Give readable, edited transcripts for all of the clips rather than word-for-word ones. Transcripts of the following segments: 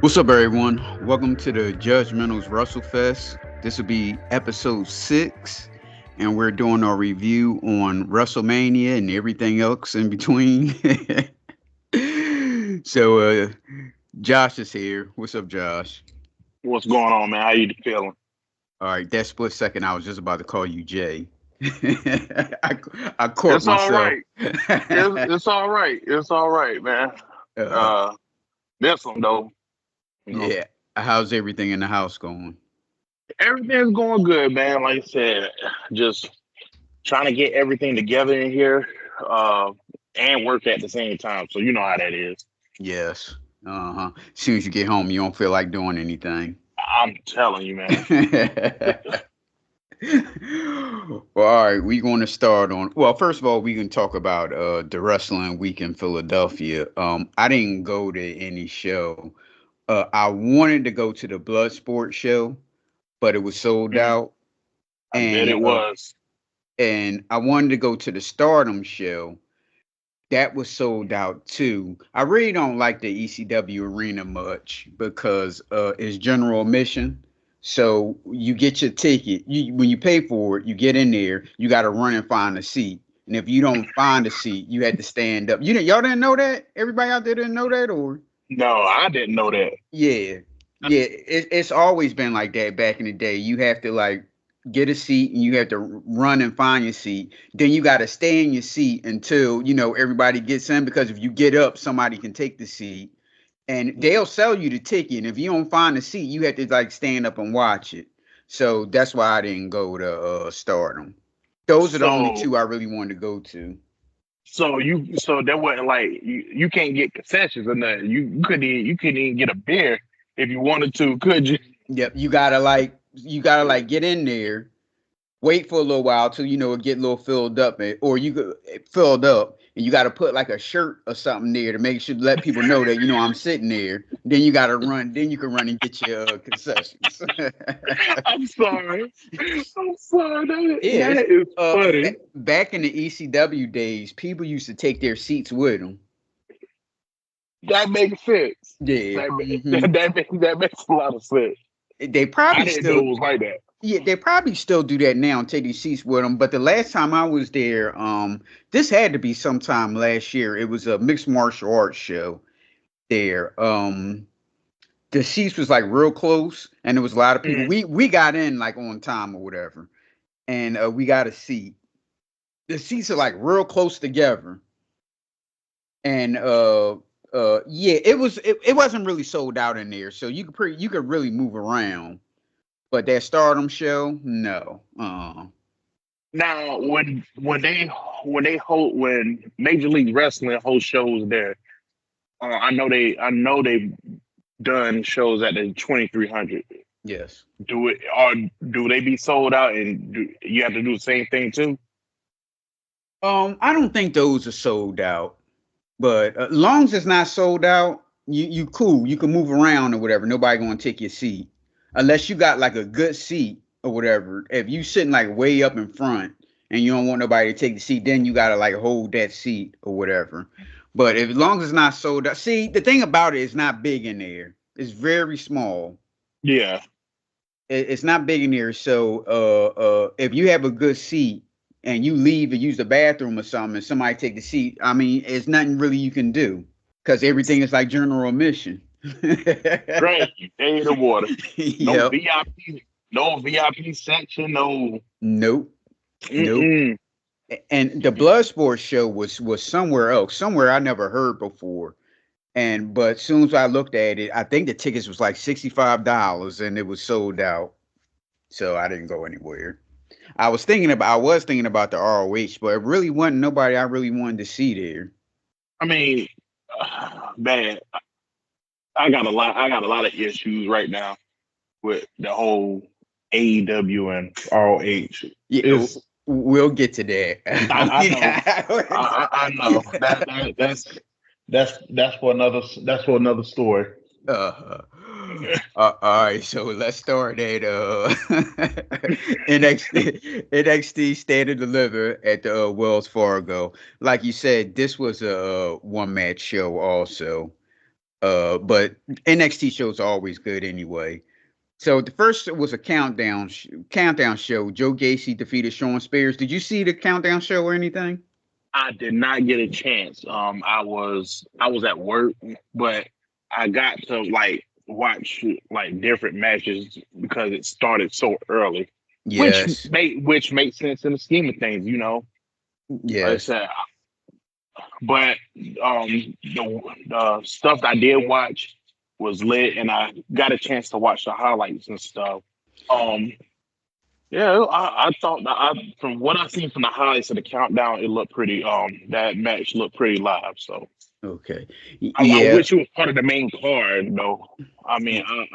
What's up, everyone? Welcome to the Judgementals Wrestlefest. This will be episode 6, and we're doing our review on Wrestlemania and everything else in between. so, Josh is here. What's up, Josh? What's going on, man? How you feeling? All right, that split second, I was just about to call you Jay. I, I caught It's all myself. right. It's all right. It's all right, man. uh, Uh, this one though, you know, yeah, how's everything in the house going? everything's going good, man. Like I said, just trying to get everything together in here, uh, and work at the same time. So you know how that is. Yes. Uh-huh. As soon as you get home, you don't feel like doing anything. I'm telling you, man. Well, all right, we're going to start on. Well, first of all, we can talk about the wrestling week in Philadelphia. I didn't go to any show. I wanted to go to the Bloodsport show, but it was sold Mhm. out, I bet and it was. I wanted to go to the Stardom show. That was sold out too. I really don't like the ECW arena much because it's general admission. So you get your ticket. When you pay for it, you get in there. You got to run and find a seat. And if you don't find a seat, you had to stand up. Y'all didn't know that? Everybody out there didn't know that, or No, I didn't know that. yeah, yeah. It's always been like that back in the day. You have to like get a seat and you have to run and find your seat. Then you got to stay in your seat until everybody gets in, because if you get up, somebody can take the seat and they'll sell you the ticket. And if you don't find the seat, you have to like stand up and watch it. So that's why I didn't go to Stardom. Those are the only So, two I really wanted to go to. so there wasn't like you can't get concessions or nothing. You couldn't even get a beer if you wanted to, could you? Yep, you gotta like get in there, wait for a little while till it get a little filled up, or you could filled up, and you got to put like a shirt or something there to make sure let people know that I'm sitting there. Then you got to run. Then you can run and get your concessions. I'm sorry. I'm sorry. That, Yeah, that is funny. back in the ECW days, people used to take their seats with them. That makes sense. Yeah, That makes a lot of sense. they I probably didn't know still it was like that. Yeah, they probably still do that now and take these seats with them. But the last time I was there, this had to be sometime last year. It was a mixed martial arts show there. The seats was like real close, and there was a lot of people. Mhm. We got in like on time or whatever, and we got a seat. The seats are like real close together, and yeah, it wasn't really sold out in there, so you could really move around. But that Stardom show, no. Now, when Major League Wrestling hosts shows there, I know they've done shows at the 2300. Yes. Do they be sold out and do you have to do the same thing too? I don't think those are sold out, but long as it's not sold out, you cool. You can move around or whatever. Nobody gonna take your seat unless you got like a good seat or whatever. If you sitting like way up in front and you don't want nobody to take the seat, then you gotta like hold that seat or whatever. But if as long as it's not sold out, see the thing about it is not big in there. It's very small. Yeah. It's not big in there. So if you have a good seat and you leave and use the bathroom or something, and somebody take the seat, I mean, it's nothing really you can do because everything is like general admission. Great. You pay the water. No Yep. VIP, no VIP section, no. Nope. Nope. Mm-mm. And the blood sports show was somewhere else, somewhere I never heard before. And but as soon as I looked at it, I think the tickets was like $65 and it was sold out. So I didn't go anywhere. I was thinking about the ROH, but it really wasn't nobody I really wanted to see there. I mean, man, I got a lot of issues right now with the whole AEW and ROH. Yeah, It's we'll get to that. I know. I know. That's for another story. uh, all right, so let's start at NXT Stand and Deliver at the Wells Fargo. Like you said, this was a one match show also. But NXT shows are always good anyway. So the first was a countdown show. Joe Gacy defeated Sean Spears. Did you see the countdown show or anything? I did not get a chance. I was at work, but I got to like watch like different matches because it started so early, which Yes. makes sense in the scheme of things, you know. Like I Yes. said, but the stuff that I did watch was lit, and I got a chance to watch the highlights and stuff. Um, yeah, I thought that from what I seen from the highlights of the countdown, it looked pretty. That match looked pretty live. So Okay. I Yeah. wish it was part of the main card, though. I mean, I've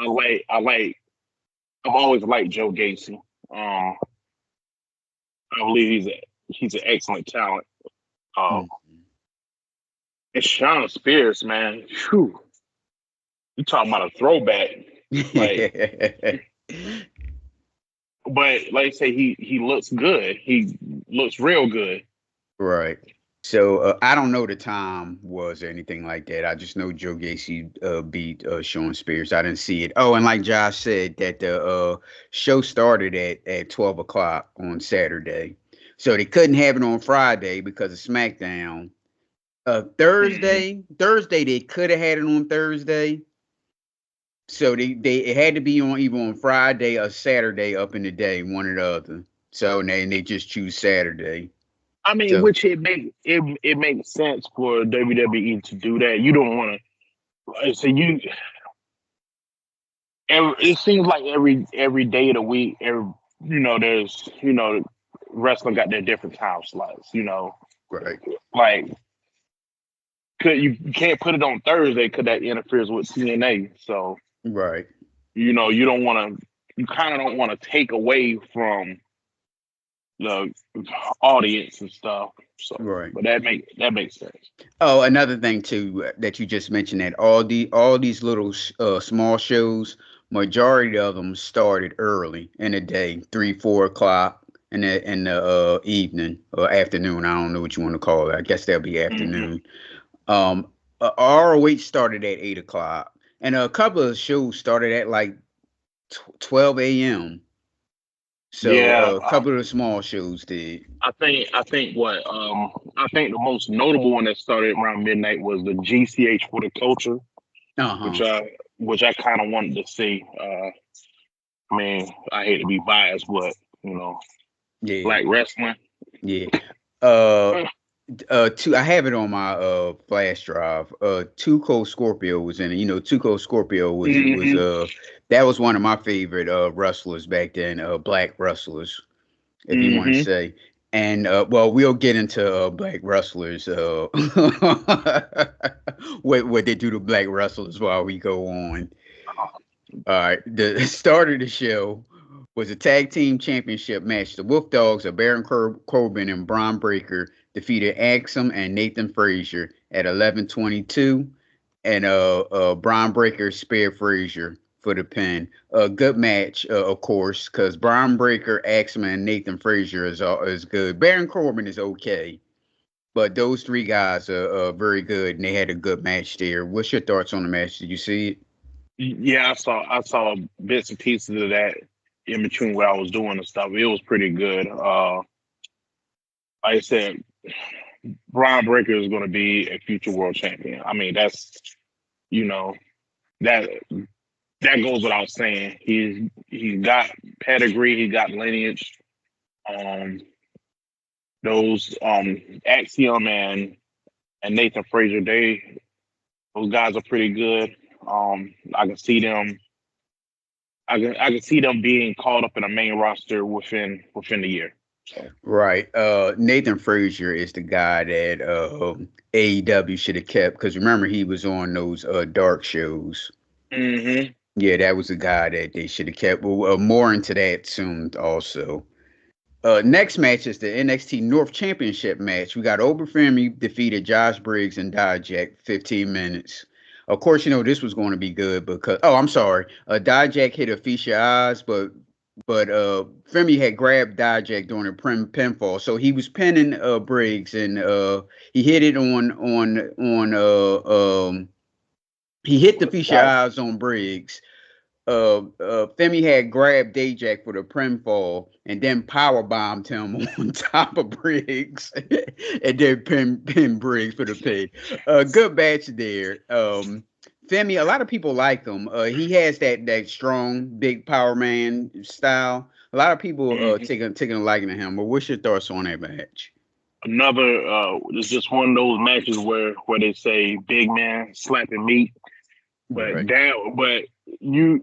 always liked Joe Gacy. I believe he's an excellent talent. Uh, Mm. and Sean Spears, man, whew, you talking about a throwback? Like, but like I say, he looks good. He looks real good. Right. So I don't know the time was or anything like that. I just know Joe Gacy beat Sean Spears. I didn't see it. Oh, and like Josh said, that the show started at 12 o'clock on Saturday, so they couldn't have it on Friday because of SmackDown. Mhm. Thursday they could have had it on Thursday. So they it had to be on either on Friday or Saturday up in the day, one or the other. So they just choose Saturday. I mean, So which it makes sense for WWE to do that. You don't want to. So it seems like every day of the week, there's wrestling got their different time slots. right, Like you can't put it on Thursday because that interferes with TNA. So right, you don't want to. You kind of don't want to take away from the audience and stuff. So, right. but that makes sense. Oh, another thing too that you just mentioned that all these little small shows, majority of them started early in the day, 3, 4 o'clock in the evening or afternoon. I don't know what you want to call it. I guess that'll be Hmm. afternoon. Um, ROH started at 8 o'clock, and a couple of shows started at like 12 a.m. So Yeah, a couple of the small shows did. I think the most notable one that started around midnight was the GCH for the culture, Uh which huh. I which I kind of wanted to see. I mean, I hate to be biased, but you know, Yeah. black wrestling. Yeah. Uh, I have it on my flash drive. Tuco Scorpio was in it. You know, Tuco Scorpio was Hmm. that was one of my favorite wrestlers back then. Black wrestlers, if you want to Hmm. say. And well, we'll get into black wrestlers. What they do to black wrestlers while we go on. All right, the start of the show was a tag team championship match. The Wolf Dogs of Baron Corbin and Braun Breaker defeated Axum and Nathan Frazier at 11:22, and Braun Breaker spared Frazier for the pin. A good match, of course, because Braun Breaker, Axum, and Nathan Frazier is good. Baron Corbin is okay, but those three guys are very good, and they had a good match there. What's your thoughts on the match? Did you see it? Yeah, I saw bits and pieces of that in between what I was doing and stuff. It was pretty good. Like I said, Brian Breaker is going to be a future world champion. I mean, you know that that goes without saying. He's got pedigree, he got lineage. Um, those Axiom and Nathan Frazier, those guys are pretty good. I can see them. I can see them being called up in a main roster within the year. So. Right. Nathan Frazier is the guy that AEW should have kept because remember he was on those dark shows. Hmm. Yeah, that was the guy that they should have kept. Well, more into that soon also. Next match is the NXT North Championship match. We got Oberfemi defeated Josh Briggs and Dijak 15 minutes. Of course, you know this was going to be good because I'm sorry, Dijak hit Aficia Oz, but Femi had grabbed Dijak during a pinfall, so he was pinning Briggs and he hit it on He hit the feature Got eyes on Briggs. Femi had grabbed Dijak for the pinfall and then power bombed him on top of Briggs, and then pin Briggs for the pin. Good match there. Femi, a lot of people like him. He has that strong, big power man style. A lot of people mhm. taking a liking to him. But what's your thoughts on that match? Another it's just one of those matches where they say big man slapping meat, but Right, you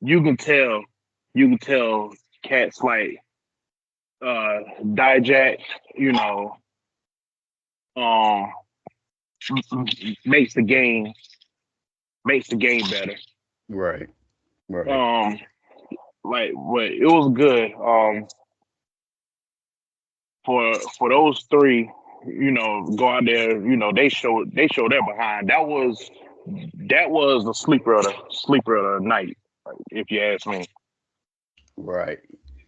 you can tell cats like Dijak, you know, um makes the game better. right, right. Um like but it was good. For those three, go out there, they show their behind. That was the sleeper of the night, if you ask me. Right.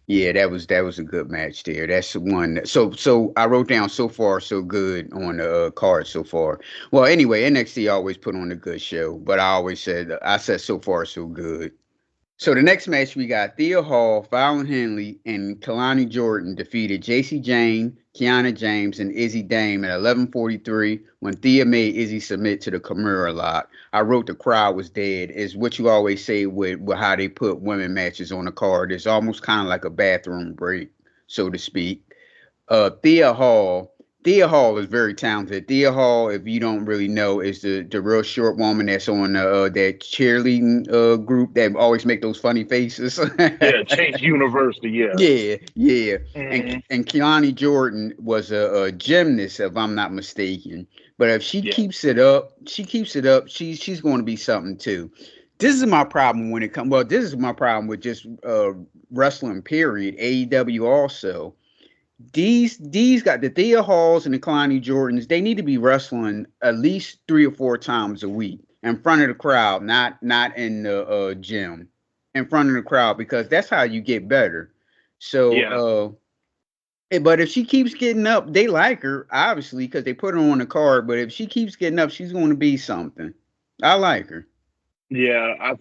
Yeah, that was a good match there. That's the one. So I wrote down so far so good on the card so far. Well, anyway, NXT always put on a good show, but I said so far so good. So the next match we got Thea Hall, Fallon Henley, and Kalani Jordan defeated JC Jane, Kiana James, and Izzy Dame at 11:43 when Thea made Izzy submit to the Kimura lock. I wrote the crowd was dead. Is what you always say with how they put women matches on the card. It's almost kind of like a bathroom break, so to speak. Thea Hall. Thea Hall is very talented. Thea Hall, if you don't really know, is the real short woman that's on that cheerleading group that always make those funny faces. Yeah, Chase University. Yeah. Yeah, yeah. And Hmm. and Keani Jordan was a gymnast, if I'm not mistaken. But if she Yeah. keeps it up, she's going to be something too. This is my problem when it comes. Well, this is my problem with just wrestling. Period. AEW also. These got the Thea Halls and the Kalani Jordans. They need to be wrestling at least 3 or 4 times a week in front of the crowd, not in the gym, in front of the crowd because that's how you get better. So, Yeah. but if she keeps getting up, they like her obviously because they put her on the card. But if she keeps getting up, she's going to be something. I like her. Yeah. I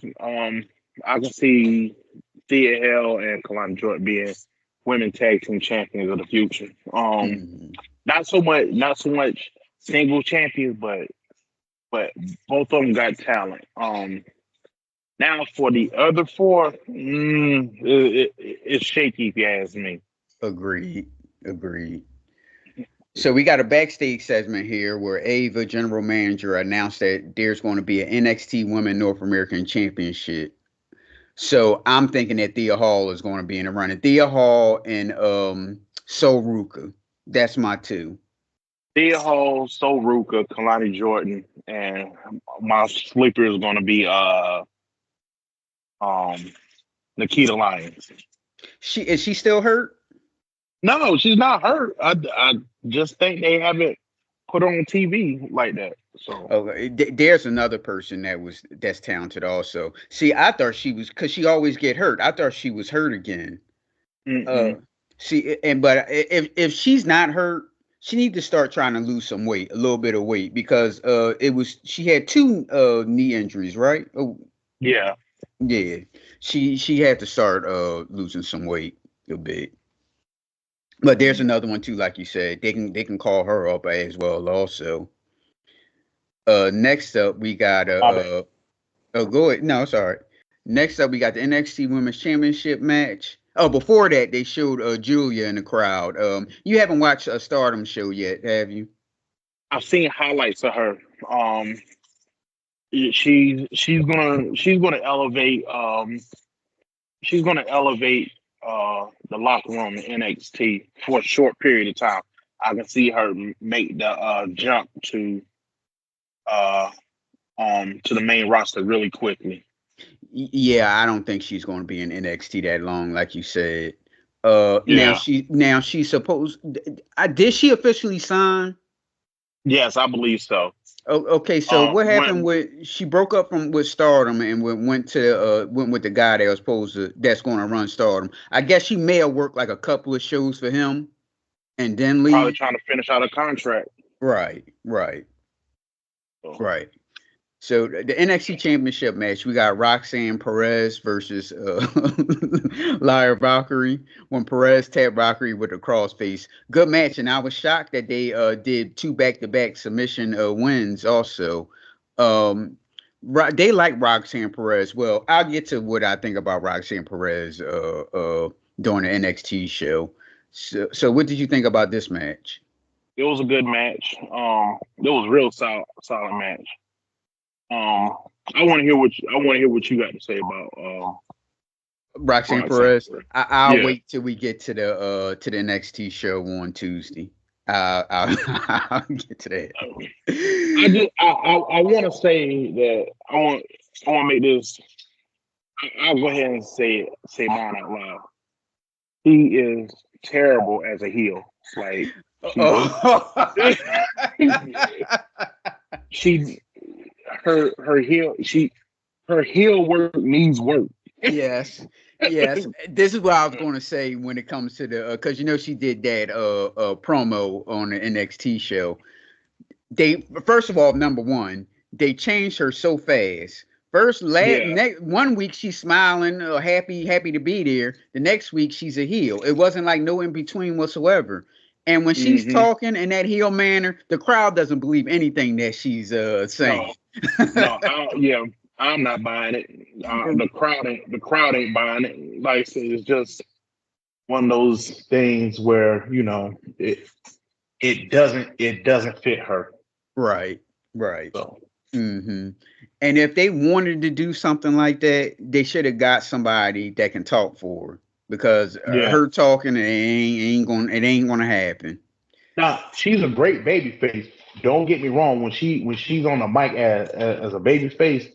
can see Thea Hale and Kalani Jordan being women tag team champions of the future. Mhm. Not so much single champions, but both of them got talent. Now for the other four, it's shaky if you ask me. Agreed. Agreed. So we got a backstage segment here where Ava, general manager, announced that there's going to be an NXT Women North American Championship. So I'm thinking that Thea Hall is going to be in the running. Thea Hall and Sol Ruka. That's my two. Thea Hall, So Ruka, Kalani Jordan, and my sleeper is going to be um Nikita Lyons. She still hurt? No, she's not hurt. I just think they haven't put her on TV like that. So Okay, there's another person that's talented also. See, I thought she was because she always get hurt. I thought she was hurt again. Uh, mm-mm. see, but if she's not hurt, she needs to start trying to lose some weight, a little bit of weight, because she had two knee injuries, right? Oh, Yeah, yeah, she had to start losing some weight a bit. But there's another one too, like you said, they can call her up as well also. Next up we got my bad. oh, go ahead. No, sorry. Next up, we got the NXT Women's Championship match. Oh, before that, they showed Julia in the crowd. You haven't watched a Stardom show yet, have you? I've seen highlights of her. Um, she's gonna elevate. She's gonna elevate the locker room in NXT for a short period of time. I can see her make the jump uh to the main roster really quickly. Yeah, I don't think she's going to be in NXT that long, like you said. Now Yeah. she's supposed. Did she officially sign? Yes, I believe so. Oh, okay, so what happened When with she broke up with Stardom and went with the guy that was that's going to run Stardom. I guess she may have worked like a couple of shows for him and then probably leave. trying to finish out a contract. Right, right, So, right. So the NXT Championship match, we got Roxanne Perez versus Lyra Valkyrie. When Perez tapped Valkyrie with a crossface, good match, and I was shocked that they did two back-to-back submission wins. Also, they like Roxanne Perez. Well, I'll get to what I think about Roxanne Perez during the NXT show. So what did you think about this match? It was a good match. It was a real solid match. I want to hear what you got to say about Roxanne Roxanne Perez. Perez. I'll Yeah. wait till we get to the NXT show on Tuesday. I'll get to that. I want to say that I want to make this. I'll go ahead and say mine out loud. He is terrible as a heel. Like she her heel work needs work. Yes. Yes. This is what I was going to say when it comes to the because she did that promo on the NXT show. They first of all, number one, they changed her so fast. First, next 1 week she's smiling, happy to be there. The next week she's a heel. It wasn't like no in between whatsoever. And when she's talking in that heel manner, the crowd doesn't believe anything that she's saying. I'm not buying it. The crowd ain't buying it. Like I said, it's just one of those things where it doesn't fit her. Right. So. And if they wanted to do something like that, they should have got somebody that can talk for her because her talking it ain't gonna happen. Now she's a great baby face. Don't get me wrong. When she's on the mic as a baby face,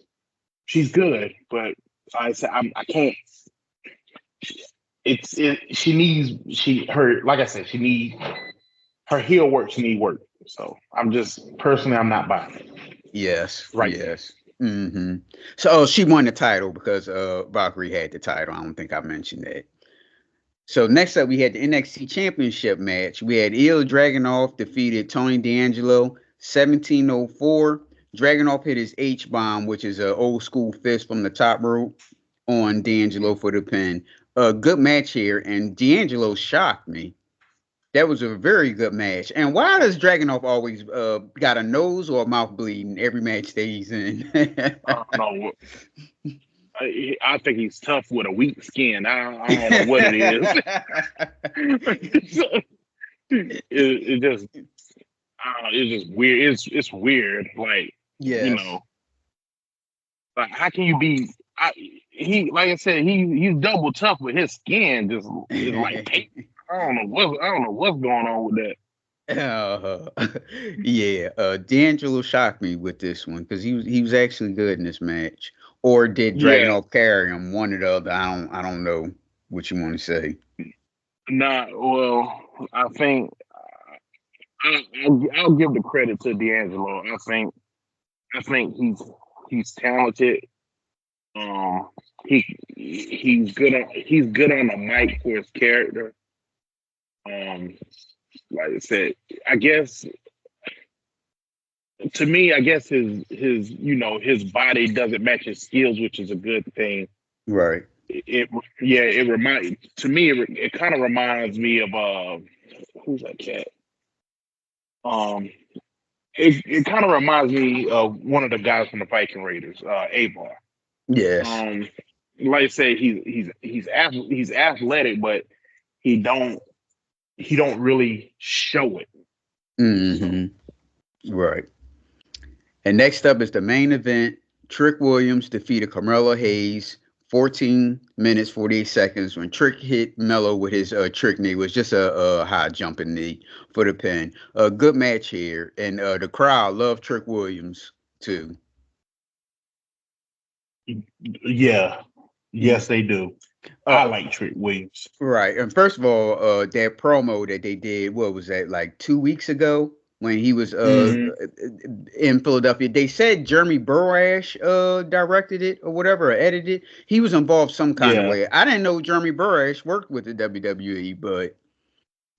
she's good. But I said I can't. She needs her heel work. She need work. So I'm not buying it. Yes. Right. Yes. So she won the title because Valkyrie had the title. I don't think I mentioned that. So next up, we had the NXT Championship match. We had Il Dragunov defeated Tony D'Angelo 1704. Dragunov hit his H-bomb, which is an old school fist from the top rope on D'Angelo for the pin. A good match here, and D'Angelo shocked me. That was a very good match. And why does Dragunov always got a nose or a mouth bleeding every match that he's in? I don't know. I think he's tough with a weak skin. I don't know what it is. It's just weird. It's weird. Like like how can you be? Like I said, he's double tough, but his skin just is like paint. I don't know what's going on with that. D'Angelo shocked me with this one because he was actually good in this match. Or did Dragunov carry him? One or the other. I don't know what you want to say. Nah, well, I think I'll give the credit to D'Angelo. I think he's talented. He's good on the mic for his character. Like I said, I guess to me, his body doesn't match his skills, which is a good thing. Right. It kind of reminds me of who's that cat? It kind of reminds me of one of the guys from the Viking Raiders, Abar. Yes. Like I say, he's athletic, but he don't really show it. Right. And next up is the main event. Trick Williams defeated Carmelo Hayes 14 minutes 48 seconds when Trick hit Melo with his trick knee. It was just a high jumping knee for the pin. A good match here, and the crowd loved Trick Williams too. Yeah. Yes, they do. I like Trick Williams. Right. And first of all, that promo that they did, what was that, like 2 weeks ago when he was in Philadelphia? They said Jeremy Borash directed it or whatever, or edited. He was involved some kind of way. I didn't know Jeremy Borash worked with the WWE, but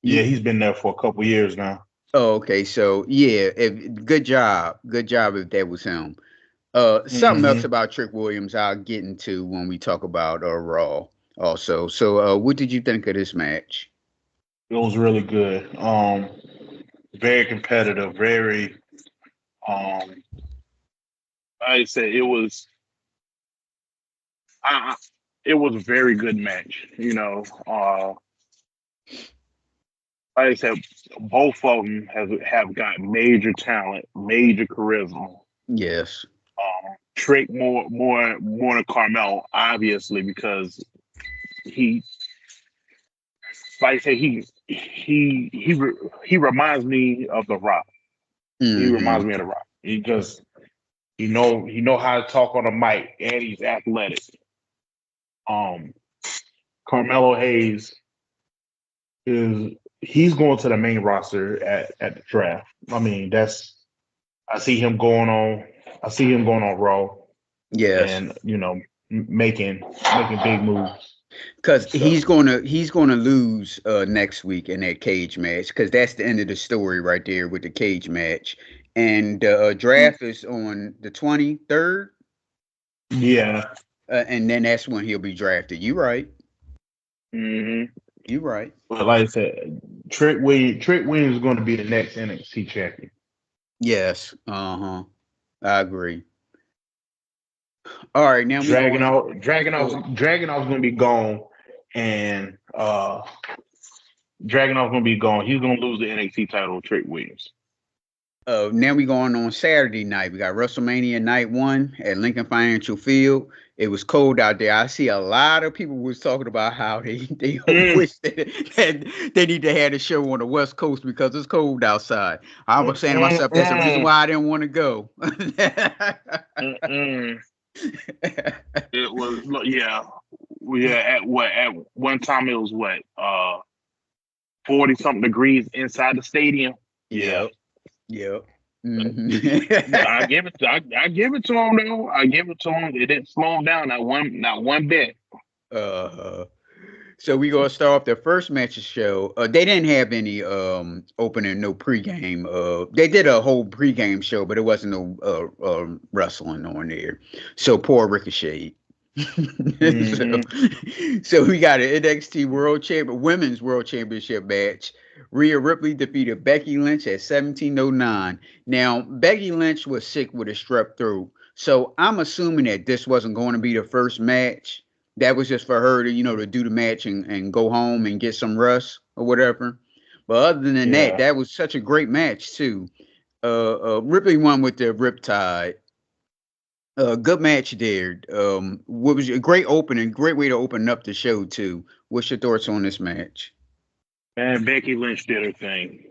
he's been there for a couple years now. Oh, okay. So good job. Good job if that was him. Something else Mm-hmm. about Trick Williams I'll get into when we talk about Raw also. So what did you think of this match? It was really good. Very competitive. Very. Um, Like I said, I, it was a very good match. Like I said, both of them have got major talent, major charisma. Yes. Trick more than Carmel, obviously, because he, like I say, he reminds me of The Rock. He Hmm. reminds me of The Rock. he just he know how to talk on the mic, and he's athletic. Um, Carmelo Hayes is he's going to the main roster at the draft. I mean, that's I see him going on. I see him going on Raw, Yes. and making big moves. Because So he's gonna lose next week in that cage match because that's the end of the story right there with the cage match, and the draft is on the 23rd, yeah, and then that's when he'll be drafted. You right? Hmm. You right? but like I said, Trick Williams is going to be the next NXT champion. Yes. Uh huh. I agree. All right, now we Dragon going. out, Dragon Oh, out, Dragon out's going to be gone, and Dragon out's going to be gone. He's going to lose the NXT title to Trick Williams. now we going on Saturday night. We got WrestleMania Night One at Lincoln Financial Field. It was cold out there. I see a lot of people was talking about how they Mm, wish that they need to have a show on the West Coast because it's cold outside. I was saying to myself, that's the reason mm, why I didn't want to go. mm. It was, yeah, yeah. At one time it was 40 something degrees inside the stadium. Yeah, Yep, yep. but Mhm. I give it to him though. I give it to him. It didn't slow him down not one bit. uh So we gonna start off the first match of the show. They didn't have any opening, no pregame. They did a whole pregame show, but it wasn't no wrestling on there. So poor Ricochet. so, Hmm. so we got an NXT Women's World Championship match. Rhea Ripley defeated Becky Lynch at 17:09. Now Becky Lynch was sick with a strep throat, so I'm assuming that this wasn't going to be the first match. That was just for her to, to do the match and go home and get some rest or whatever. But other than that, Yeah, that was such a great match too. Ripley won with the Riptide. Good match there. What was a great opening, great way to open up the show too. What's your thoughts on this match? And Becky Lynch did her thing.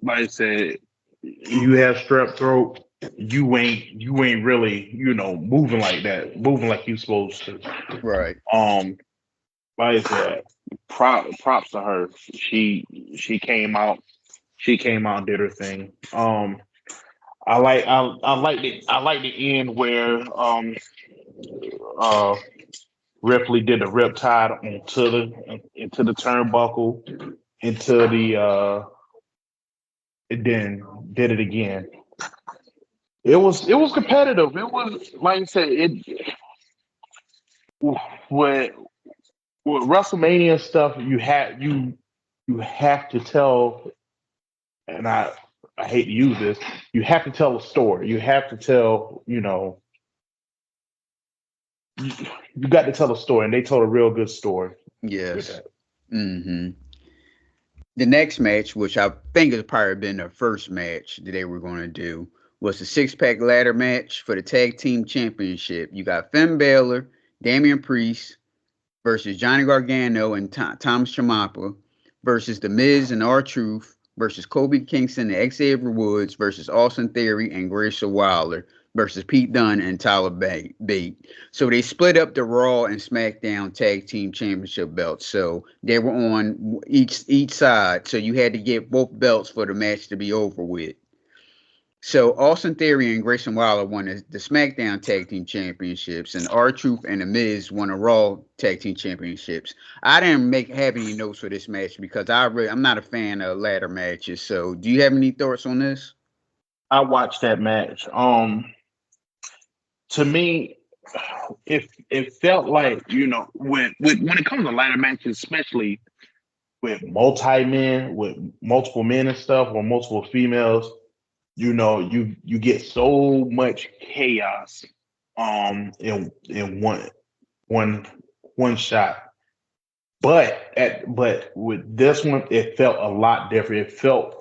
Like I said, you have strep throat. You ain't really moving like that, moving like you supposed to. Right. Um, like I said, props to her. She came out. she came out and did her thing. I like the end where uh Ripley did the riptide into the turnbuckle into the and then did it again. It was competitive. It was like I said, it with with WrestleMania stuff you have to tell, and I hate to use this, you have to tell a story. You have to tell, you got to tell a story, and they told a real good story with Yes. that. Hmm. The next match, which I think has probably been the first match that they were going to do, was the six-pack ladder match for the tag team championship. You got Finn Balor, Damian Priest versus Johnny Gargano and Thomas Ciampa versus The Miz and R-Truth versus Kobe Kingston and Xavier Woods versus Austin Theory and Grayson Wilder versus Pete Dunne and Tyler Bate. So they split up the Raw and SmackDown Tag Team Championship belts. So they were on each side. So you had to get both belts for the match to be over with. So Austin Theory and Grayson Waller won the SmackDown Tag Team Championships, and R-Truth and The Miz won the Raw Tag Team Championships. I didn't have any notes for this match because I'm not a fan of ladder matches. So do you have any thoughts on this? I watched that match. to me, it felt like, when it comes to ladder matches, especially with multi-men, with multiple men and stuff, or multiple females, you get so much chaos in one one shot. But with this one, it felt a lot different. It felt,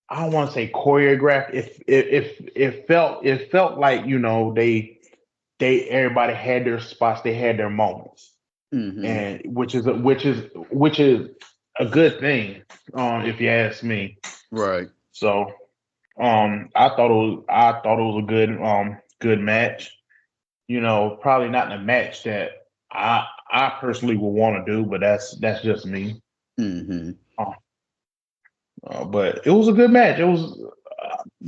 I don't want to say choreographed. It felt like, they everybody had their spots, they had their moments, Mm-hmm. and which is a good thing, if you ask me. Right. So, I thought it was a good match. Probably not the match that I personally would want to do, but that's just me. Mm-hmm. Uh, but it was a good match. It was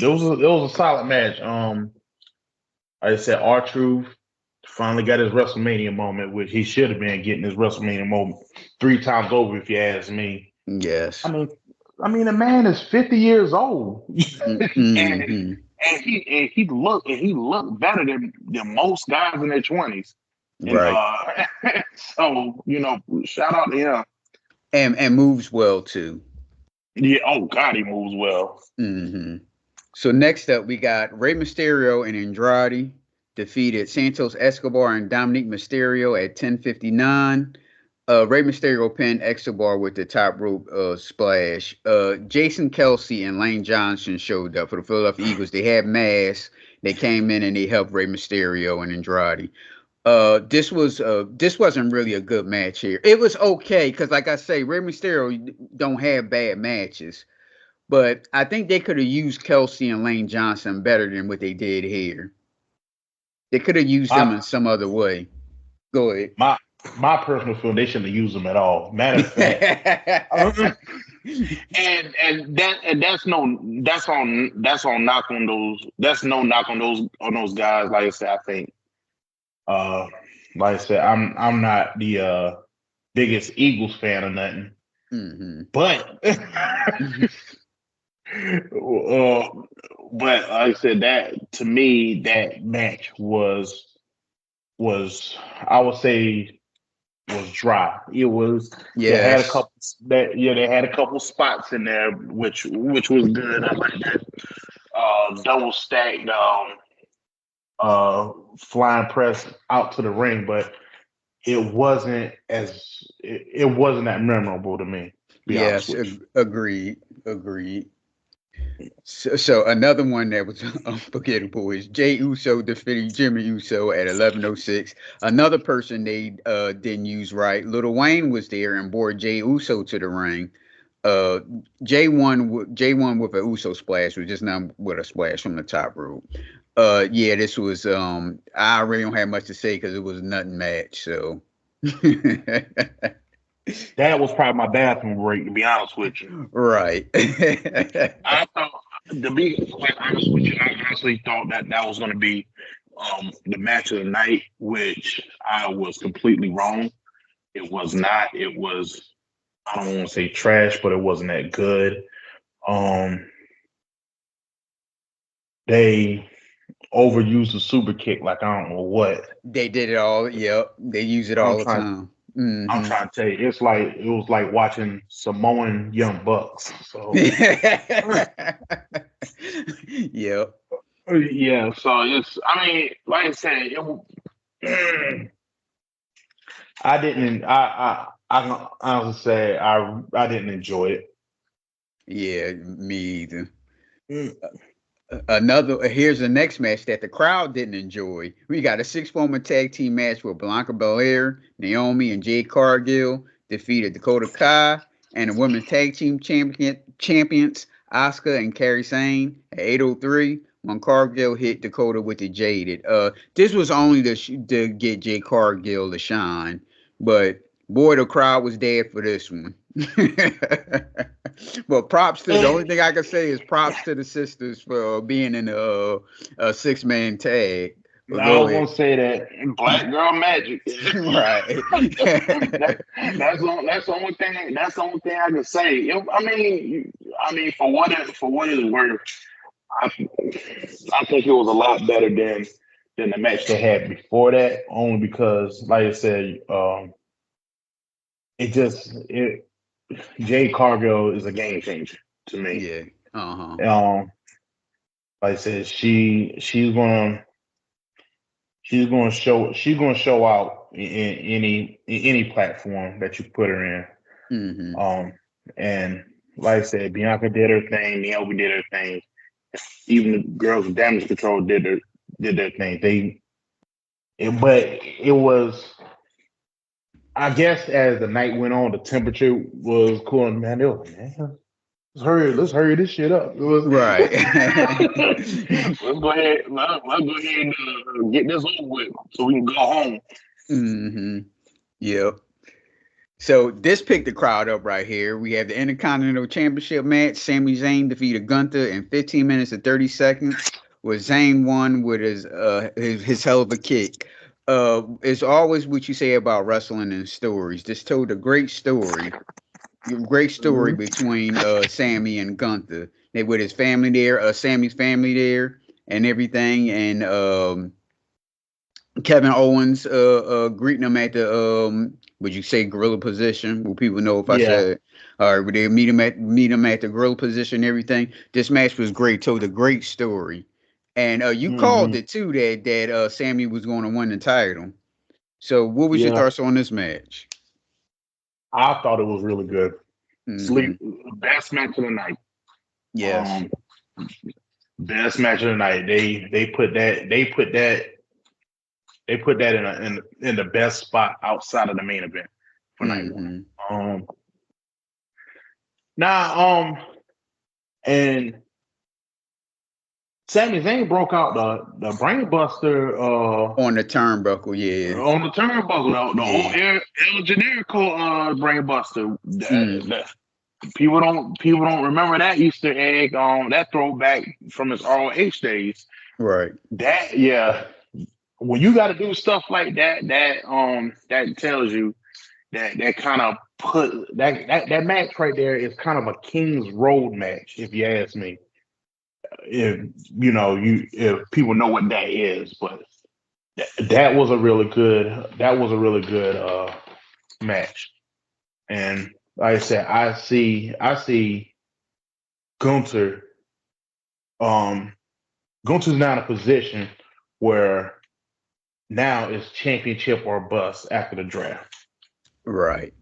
a solid match. Like I said, R-Truth finally got his WrestleMania moment, which he should have been getting his WrestleMania moment 3 times over, if you ask me. I Yes. mean, the man is 50 years old, and Mm-hmm. and he looked better than most guys in their 20s. And Right. so shout out to him. And moves well too. Yeah. Oh God, he moves well. Mm-hmm. So next up, we got Rey Mysterio and Andrade defeated Santos Escobar and Dominic Mysterio at 10:59. Rey Mysterio pinned Escobar with the top rope splash. Jason Kelsey and Lane Johnson showed up for the Philadelphia Eagles. They had masks. They came in and they helped Rey Mysterio and Andrade. This wasn't really a good match here. It was okay because, like I say, Rey Mysterio don't have bad matches. But I think they could have used Kelsey and Lane Johnson better than what they did here. They could have used them my in some other way. Go ahead. my my personal feeling, they shouldn't have used them at all. Matter of fact, And that's on knock on those. That's no knock on those guys. Like I said, I think. uh, like I said, I'm not the biggest Eagles fan or nothing, hmm but but like I said, that to me, that match was I would say was dry. It was they had a Yes. couple that yeah they had a couple spots in there which was good. I like that double stacked flying press out to the ring, but it wasn't that memorable to me. To be honest Yes. with you. Agreed. Agreed. So another one that was unforgettable is Jay Uso defeating Jimmy Uso at 11:06. Another person they didn't use right. Little Wayne was there and brought Jay Uso to the ring. Uh, Jay won with a Uso splash, was just not with a splash from the top rope. Yeah, this was I really don't have much to say because it was a nothing match. So That was probably my bathroom break, to be honest with you. right. I thought, to be quite honest with you, I honestly thought that was going to be the match of the night, which I was completely wrong. It was not. It was. I don't want to say trash, but it wasn't that good. Um, they overused the super kick like I don't know what. They did it all. Yep, they use it I'm all the trying. time. I'm Hmm trying to tell you, it was like watching Samoan Young Bucks. So Yep. yeah. So it's. I mean, like I said, I didn't. I can honestly say I didn't enjoy it. Yeah, me either. Mm. Another here's the next match that the crowd didn't enjoy. We got a six-woman tag team match with Blanca Belair, Naomi, and Jade Cargill defeated Dakota Kai and the women's tag team champions Asuka and Kairi Sane at 8:03 when Cargill hit Dakota with the Jaded. This was only to get Jade Cargill to shine, but boy, the crowd was dead for this one. But props to the only thing I can say is props to the sisters for being in a six-man tag. But I go was ahead. gonna say that. black girl magic. Right. That's the only thing. That's the only thing I can say. I mean, for what it's worth, I think it was a lot better than the match they had before that, only because, like I said, it Jade Cargill is a game changer to me. Yeah. Like I said, she's gonna show out in any platform that you put her in. And like I said, Bianca did her thing, Naomi did her thing. Even the girls with Damage Control did their thing. But it was, I guess, as the night went on, the temperature was cooling. Man, they were like, man, let's hurry this shit up. Right. Let's go ahead and get this over with so we can go home. Yep. So this picked the crowd up right here. We have the Intercontinental Championship match. Sami Zayn defeated Gunther in 15 minutes and 30 seconds. Where Zayn won with his hell of a kick. It's always what you say about wrestling and stories. This told a great story. Great story between Sammy and Gunther. They with his family there, Sammy's family there, and everything, and Kevin Owens greeting him at the would you say gorilla position? Will people know if I said all right? Would they meet him at the gorilla position and everything? This match was great, told a great story, and you called it too that Sammy was going to win the title. So what was your thoughts on this match? I thought it was really good. Best match of the night. Yes. Best match of the night. They put that in the best spot outside of the main event for night one. And Sami Zayn broke out the brain buster on the turnbuckle, on the turnbuckle, the old El Generico brain buster. People don't remember that Easter egg, that throwback from his ROH days. Right. That when you got to do stuff like that, that tells you that kind of put that match right there is kind of a King's Road match, if you ask me. If people know what that is, but that was a really good match. And like I said, I see Gunther. Gunther's now in a position where now it's championship or bust after the draft. Right.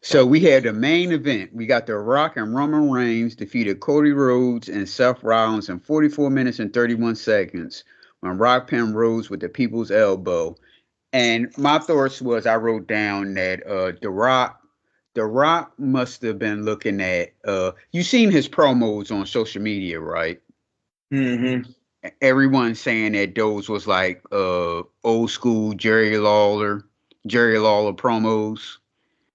So we had the main event. We got The Rock and Roman Reigns defeated Cody Rhodes and Seth Rollins in 44 minutes and 31 seconds when Rock pinned Rhodes with the people's elbow. And my thoughts was, I wrote down that The Rock must have been looking at you've seen his promos on social media, right? Everyone saying that those was like old school Jerry Lawler promos.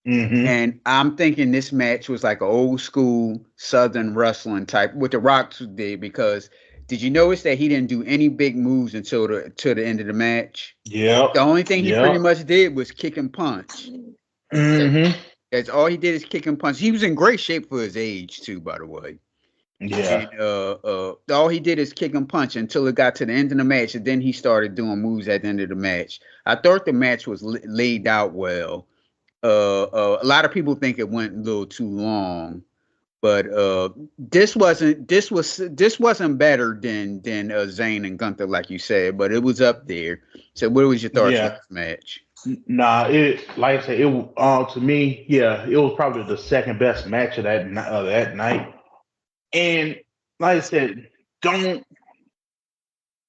And I'm thinking this match was like an old school Southern wrestling type, what The Rock did, because did you notice that he didn't do any big moves until the end of the match? Yeah. The only thing he pretty much did was kick and punch. That's all he did is kick and punch. He was in great shape for his age too, by the way. Yeah. And all he did is kick and punch until it got to the end of the match, and then he started doing moves at the end of the match. I thought the match was laid out well. A lot of people think it went a little too long, but this wasn't better than Zayn and Gunther, like you said, but it was up there. So what was your thoughts on this match? Nah, like I said, to me, it was probably the second best match of that night. And like I said, The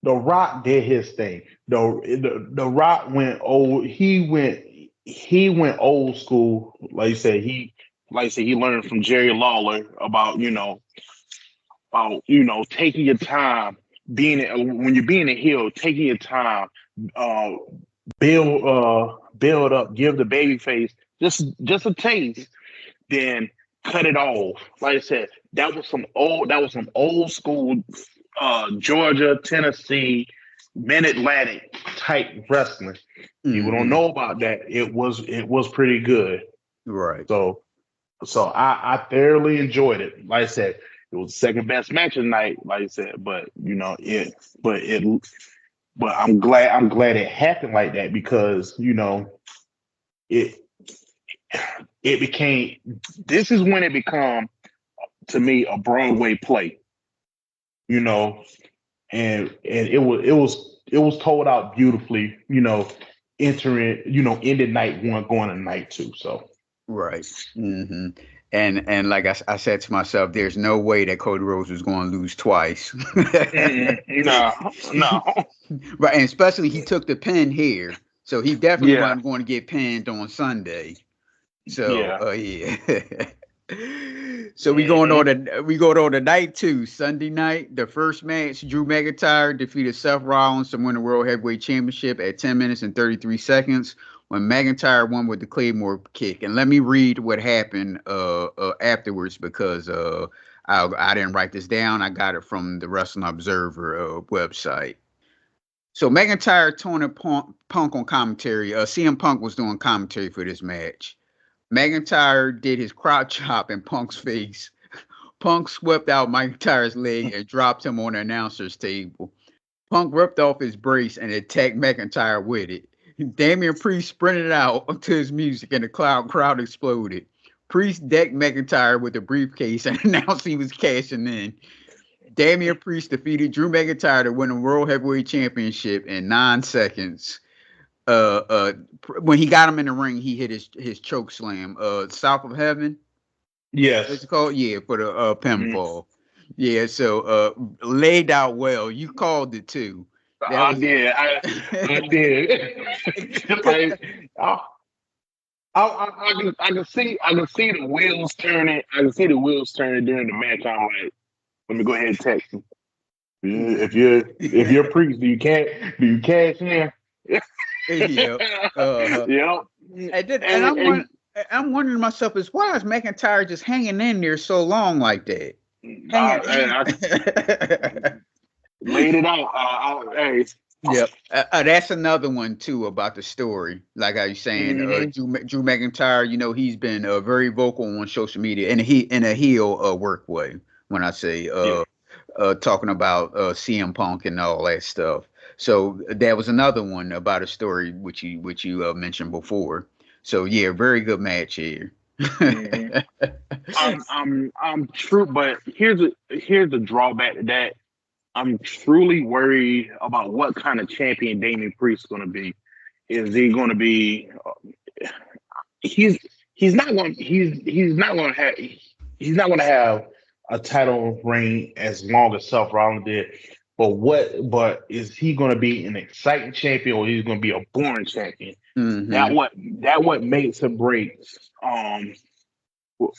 Rock did his thing. The Rock went old. He went old school. Like you said, he learned from Jerry Lawler about taking your time, when you're being a heel, taking your time, build up, give the baby face just a taste, then cut it off. Like I said, that was some old school Georgia, Tennessee, Mid-Atlantic type wrestling. People don't know about that. It was pretty good. Right. So So I thoroughly enjoyed it. Like I said, it was the second best match of the night. Like I said, but but it, but I'm glad it happened like that because it it became. This is when it become to me a Broadway play. You know, and it was told out beautifully. Ended night one, going to night two. So Right. hmm And like I said to myself, there's no way that Cody Rhodes was going to lose twice. No, no. Right, and especially he took the pin here, so he definitely Yeah, wasn't going to get pinned on Sunday. So, yeah. yeah. So Hmm. we going on the night two, Sunday night. The first match, Drew McIntyre defeated Seth Rollins to win the World Heavyweight Championship at 10 minutes and 33 seconds when McIntyre won with the Claymore kick. And let me read what happened afterwards because I didn't write this down. I got it from the Wrestling Observer website. So McIntyre taunted Punk on commentary. CM Punk was doing commentary for this match. McIntyre did his crotch chop in Punk's face. Punk swept out McIntyre's leg and dropped him on the announcer's table. Punk ripped off his brace and attacked McIntyre with it. Damian Priest sprinted out to his music and the crowd exploded. Priest decked McIntyre with a briefcase and announced he was cashing in. Damian Priest defeated Drew McIntyre to win the World Heavyweight Championship in 9 seconds. When he got him in the ring, he hit his choke slam. South of Heaven, what's yes, it called? Yeah, for the Hmm. pinfall. Yeah, so laid out well. You called it too. That I was did. I did. Like, I can see the wheels turning. I can see the wheels turning during the match. I'm like, let me go ahead and text him. if you're priest, do you cash in? yeah. Uh, Yep. and And I'm wondering to myself is why is McIntyre just hanging in there so long like that? Hanging. I laid it out. Hey. Yep, that's another one too about the story. Like I was saying, Hmm. Drew McIntyre, he's been very vocal on social media and he in a heel work way. When I say Yeah. talking about CM Punk and all that stuff. So that was another one about a story which you mentioned before. So yeah, very good match here. Hmm. I'm true, but here's the drawback to that. I'm truly worried about what kind of champion Damien Priest is going to be. Is he going to be? He's he's not going. He's not going to have a title reign as long as Seth Rollins did. But is he going to be an exciting champion or he's going to be a boring champion? That hmm what that what makes or breaks um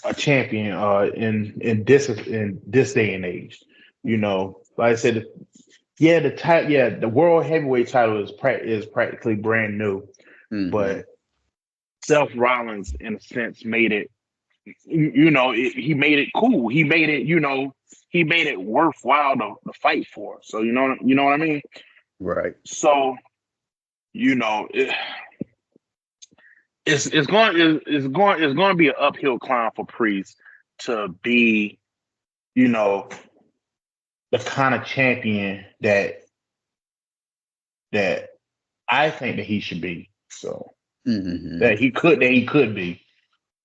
a champion in this day and age. Like I said, the world heavyweight title is practically brand new, hmm but Seth Rollins, in a sense, made it. He made it cool. He made it. He made it worthwhile to fight for. So you know what I mean. Right. So you know, it, it's going to be an uphill climb for Priest to be, you know, the kind of champion that I think that he should be. So hmm that he could be.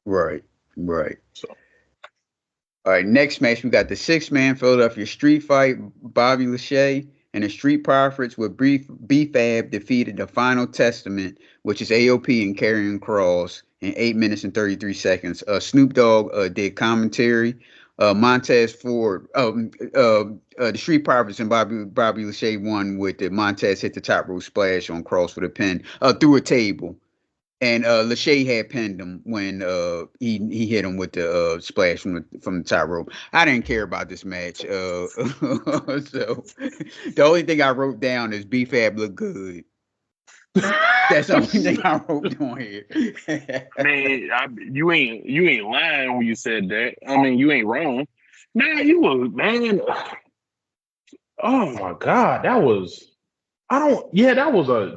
Right. Right. So All right, next match we got the six-man Philadelphia Street Fight. Bobby Lashley and the Street Profits with B-Fab defeated the Final Testament, which is AOP and Karrion Kross in 8 minutes and 33 seconds. Snoop Dogg did commentary. Montez Ford, the Street Profits and Bobby Lashley won with the Montez hit the top rope splash on Kross for the pin through a table. And Lachey had pinned him when he hit him with the splash from the top rope. I didn't care about this match. So the only thing I wrote down is B-Fab look good. That's the only thing I wrote down here. I mean, you ain't lying when you said that. I mean, you ain't wrong. Man, you was man. oh my God, that was I don't yeah, that was a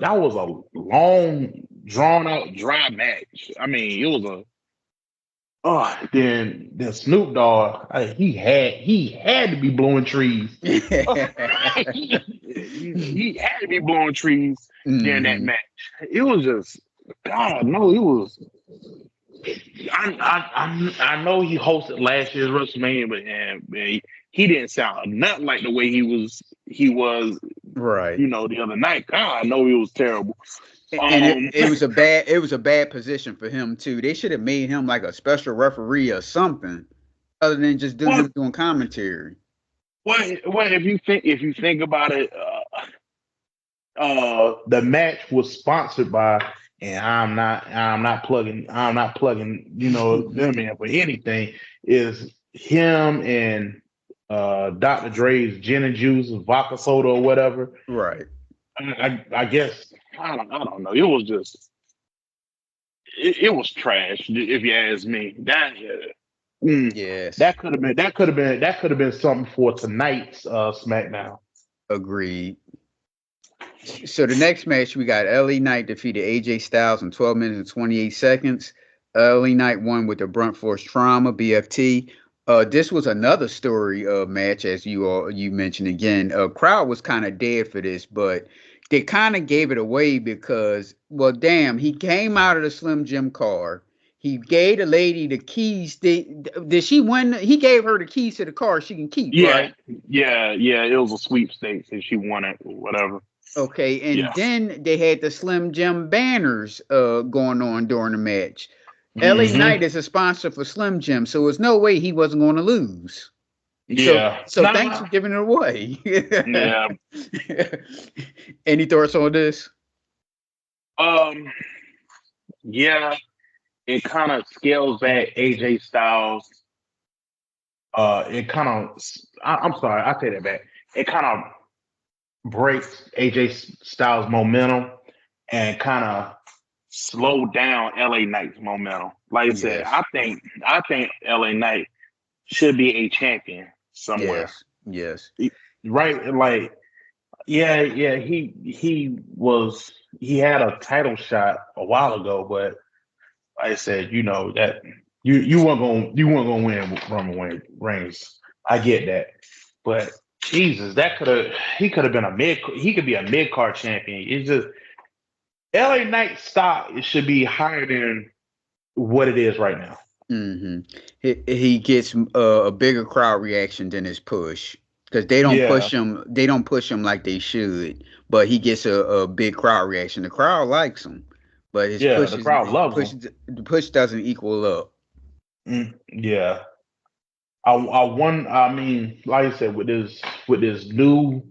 long drawn out dry match. I mean, Then Snoop Dogg, he had to be blowing trees. he had to be blowing trees during that match. It was just God. No, it was. I know he hosted last year's WrestleMania, but he didn't sound nothing like the way he was right. the other night. God, I know it was terrible. And it was a bad position for him too. They should have made him like a special referee or something, other than just him doing commentary. What if you think about it? The match was sponsored by, and I'm not plugging them in for anything. Is him and Dr. Dre's gin and juice, vodka soda, or whatever. Right. I guess I don't know. It was just it was trash, if you ask me. Yes. That could have been something for tonight's SmackDown. Agreed. So the next match, we got LA Knight defeated AJ Styles in 12 minutes and 28 seconds. LA Knight won with the brunt force trauma, BFT. This was another story match, as you mentioned again. Crowd was kind of dead for this, but they kind of gave it away because, well, damn, he came out of the Slim Jim car. He gave the lady the keys. Did she win? He gave her the keys to the car she can keep, right? Yeah. It was a sweepstakes and she won it or whatever. Okay, and then they had the Slim Jim banners going on during the match. LA Knight is a sponsor for Slim Jim, so there's no way he wasn't going to lose. Yeah. So thanks for giving it away. Yeah. Any thoughts on this? Yeah, it kind of scales back AJ Styles. I'm sorry, I take that back. It kind of breaks AJ Styles' momentum and kind of slow down LA Knight's momentum. Like I said, I think LA Knight should be a champion somewhere. Yes. Right, like he had a title shot a while ago, but like I said, that you weren't gonna win with Roman Reigns. I get that, but Jesus, he could be a mid card champion. It's just LA Knight stock should be higher than what it is right now. He gets a bigger crowd reaction than his push because they don't push him. They don't push him like they should, but he gets a big crowd reaction. The crowd likes him, but his push the crowd loves him. The push doesn't equal up. Yeah. I mean, like I said, with this new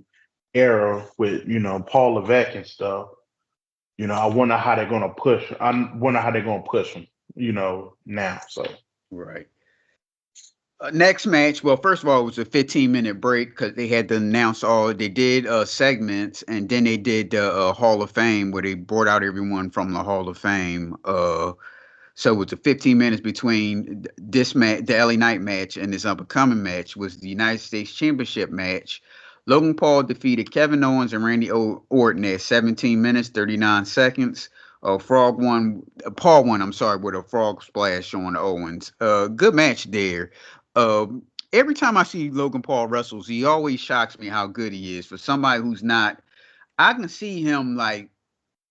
era with Paul Levesque and stuff, I wonder how they're gonna push. I wonder how they're gonna push him. Now. So right. Next match. Well, first of all, it was a 15-minute break because they had to announce they did segments, and then they did the Hall of Fame where they brought out everyone from the Hall of Fame. So it was a 15 minutes between this match, the LA Knight match, and this up-and-coming match was the United States Championship match. Logan Paul defeated Kevin Owens and Randy Orton at 17 minutes, 39 seconds. Paul won, with a frog splash on Owens. Good match there. Every time I see Logan Paul wrestles, he always shocks me how good he is. For somebody who's not, I can see him like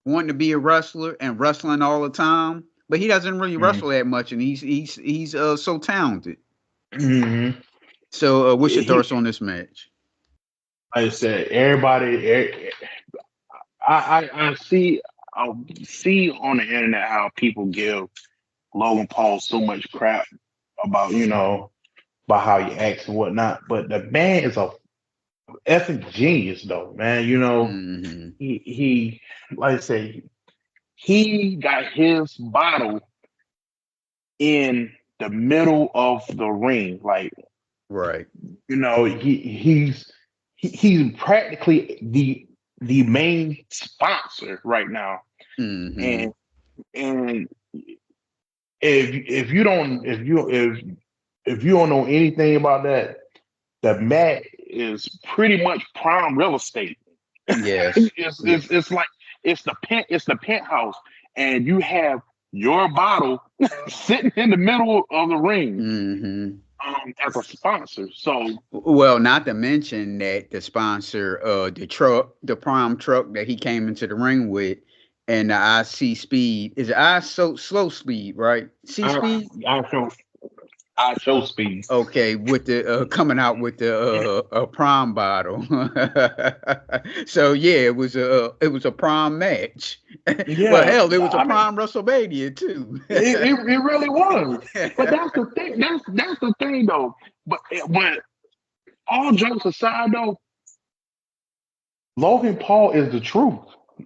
wanting to be a wrestler and wrestling all the time, but he doesn't really wrestle that much, and he's so talented. So, what's your thoughts on this match? Like I said, everybody, I see on the internet how people give Logan Paul so much crap about about how he acts and whatnot, but the man is a effing genius, though, man. He like I say, he got his bottle in the middle of the ring, like right. He's practically the main sponsor right now, and if you don't know anything about that, the mat is pretty much prime real estate. Yes, it's like it's the penthouse, and you have your bottle sitting in the middle of the ring as a sponsor. So, well, not to mention that the sponsor, the prom truck that he came into the ring with, and the IC Speed is slow speed, right? C Speed. I show speed. Okay, with the coming out with the prom bottle. So yeah, it was a prom match. Well, Yeah, hell, it was a I mean, prom WrestleMania too. it really was. But that's the thing. That's the thing though. But all jokes aside though, Logan Paul is the truth.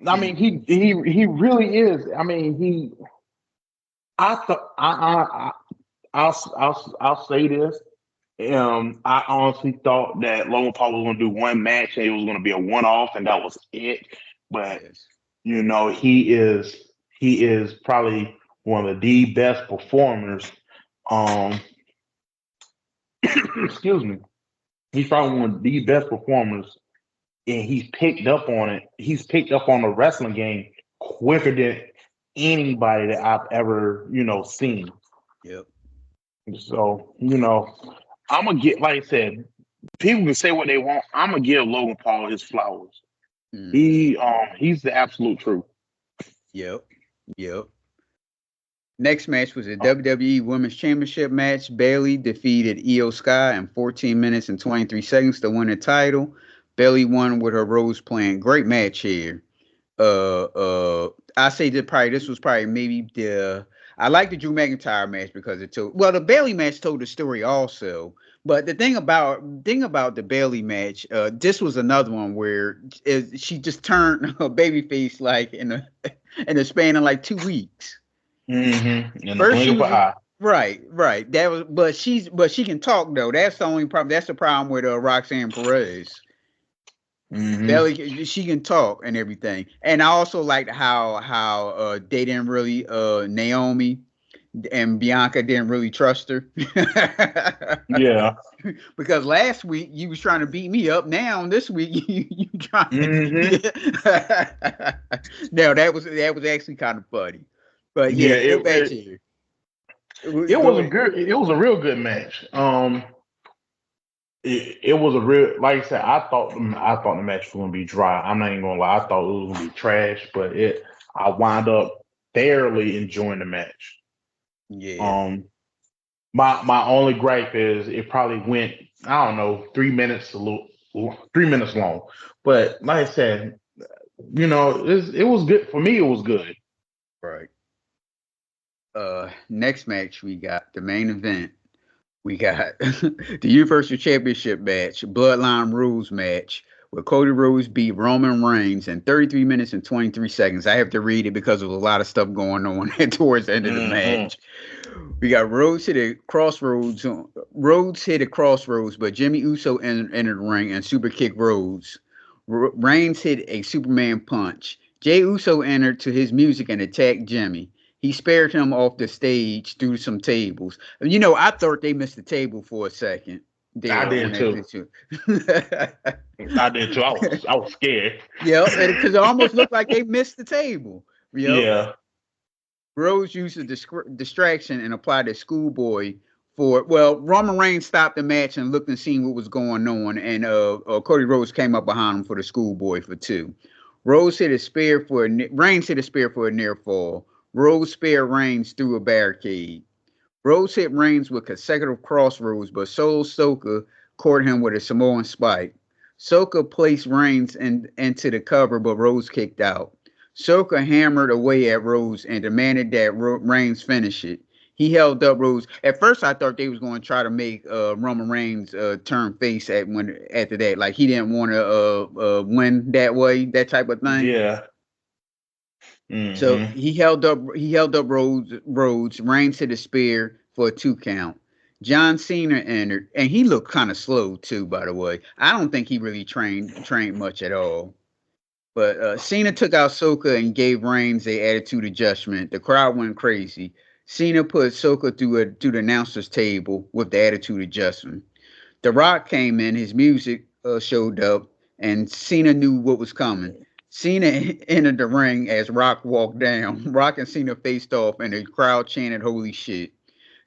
I mean, he really is. I mean, I thought I'll say this. I honestly thought that Logan Paul was going to do one match and it was going to be a one-off, and that was it. But you know, he is probably one of the best performers. Excuse me. He's probably one of the best performers, and he's picked up on it. He's picked up on the wrestling game quicker than anybody that I've ever, seen. Yep. So, I'm gonna get, like I said, people can say what they want. I'm gonna give Logan Paul his flowers. He's the absolute truth. Yep. Next match was a WWE Women's Championship match. Bayley defeated Io Sky in 14 minutes and 23 seconds to win the title. Bayley won with her Rose plan. Great match here. I say that this was probably maybe I like the Drew McIntyre match because the Bayley match told the story also. But the thing about the Bayley match, this was another one where she just turned her babyface like in the span of like 2 weeks. Mm-hmm. First, she was, right. That was, but she can talk though. That's the only problem. That's the problem with Roxanne Perez. Bayley, she can talk and everything. And I also liked how they didn't really Naomi and Bianca didn't really trust her. Yeah. Because last week you was trying to beat me up. Now this week you trying Now that was actually kind of funny. But yeah, it was a real good match. It was a real, like I said, I thought the match was gonna be dry. I'm not even gonna lie, I thought it was gonna be trash, but I wound up thoroughly enjoying the match. Yeah. My only gripe is it probably went, I don't know, 3 minutes 3 minutes long. But like I said, it was good for me. It was good. Right. Next match we got the main event. We got the Universal Championship match, Bloodline Rules match, where Cody Rhodes beat Roman Reigns in 33 minutes and 23 seconds. I have to read it because there was a lot of stuff going on towards the end of the match. We got Rhodes hit a crossroads, but Jimmy Uso entered the ring and super kicked Rhodes. Reigns hit a Superman punch. Jey Uso entered to his music and attacked Jimmy. He spared him off the stage through some tables. I thought they missed the table for a second. I did too. I did too. I was scared. Yeah, because it almost looked like they missed the table. Yeah. Rose used a distraction and applied a schoolboy Roman Reigns stopped the match and looked and seen what was going on, and Cody Rhodes came up behind him for the schoolboy for 2. Reigns hit a spear for a near fall. Rhodes spared Reigns through a barricade. Rhodes hit Reigns with consecutive crossroads, but Solo Sikoa caught him with a Samoan spike. Sikoa placed Reigns into the cover, but Rhodes kicked out. Sikoa hammered away at Rhodes and demanded that Reigns finish it. He held up Rhodes. At first, I thought they was going to try to make Roman Reigns turn face after that. Like he didn't want to win that way, that type of thing. Yeah. So he held up Rhodes. Reigns hit a spear for a 2 count. John Cena entered, and he looked kind of slow too, by the way. I don't think he really trained much at all. But Cena took out Sikoa and gave Reigns the attitude adjustment. The crowd went crazy. Cena put Sikoa through the announcer's table with the attitude adjustment. The Rock came in, his music showed up, and Cena knew what was coming. Cena entered the ring as Rock walked down. Rock and Cena faced off, and the crowd chanted, "Holy shit!"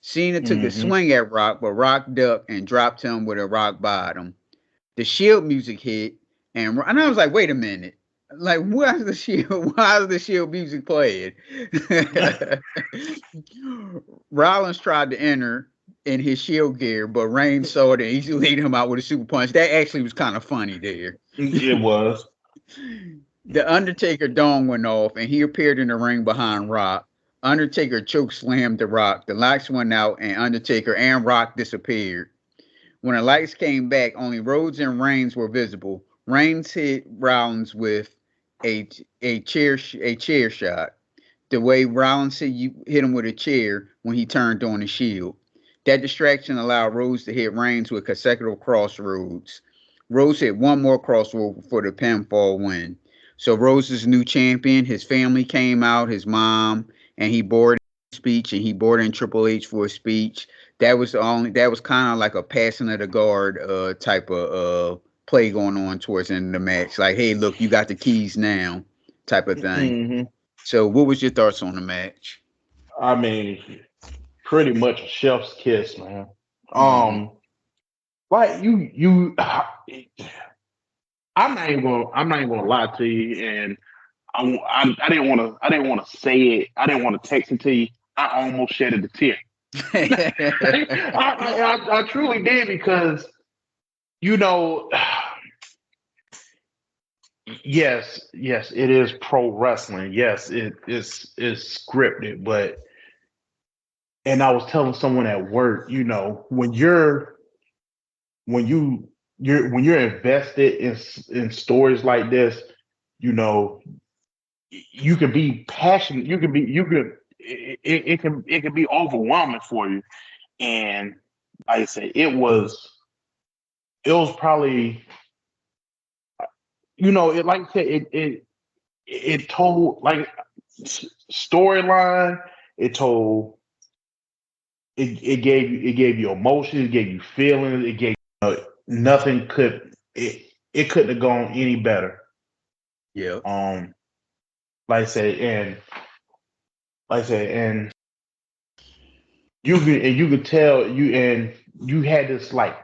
Cena took a Mm-hmm. swing at Rock, but Rock ducked and dropped him with a rock bottom. The Shield music hit, and I was like, "Wait a minute! Like, why is the Shield? Why is the Shield music playing?" Rollins tried to enter in his Shield gear, but Reigns saw it and he laid him out with a super punch. That actually was kind of funny there. It was. The Undertaker dome went off and he appeared in the ring behind Rock. Undertaker choke slammed the Rock. The lights went out and Undertaker and Rock disappeared. When the lights came back, only Rhodes and Reigns were visible. Reigns hit Rollins with a chair shot. The way Rollins hit him with a chair when he turned on the Shield. That distraction allowed Rhodes to hit Reigns with consecutive crossroads. Rhodes hit one more crossroad for the pinfall win. So Rhodes is new champion. His family came out, his mom, and he boarded speech and he boarded in Triple H for a speech. That was kind of like a passing of the guard type of play going on towards the end of the match. Like, hey, look, you got the keys now, type of thing. Mm-hmm. So what was your thoughts on the match? I mean, pretty much a chef's kiss, man. Mm-hmm. Like I'm not even gonna lie to you, and I didn't want to, say it, I didn't want to text it to you. I almost shedded a tear. I truly did because you know, yes, it is pro wrestling. Yes, it's scripted, but and I was telling someone at work, when when you when you're invested in stories like this, you know, you can be passionate. It can be overwhelming for you. And like I said, it was probably it like I said it told like storyline. It told it gave you emotions, it gave you feelings, it gave nothing it couldn't have gone any better. Yeah. Um, like I said, and like I said, and you could tell you had this like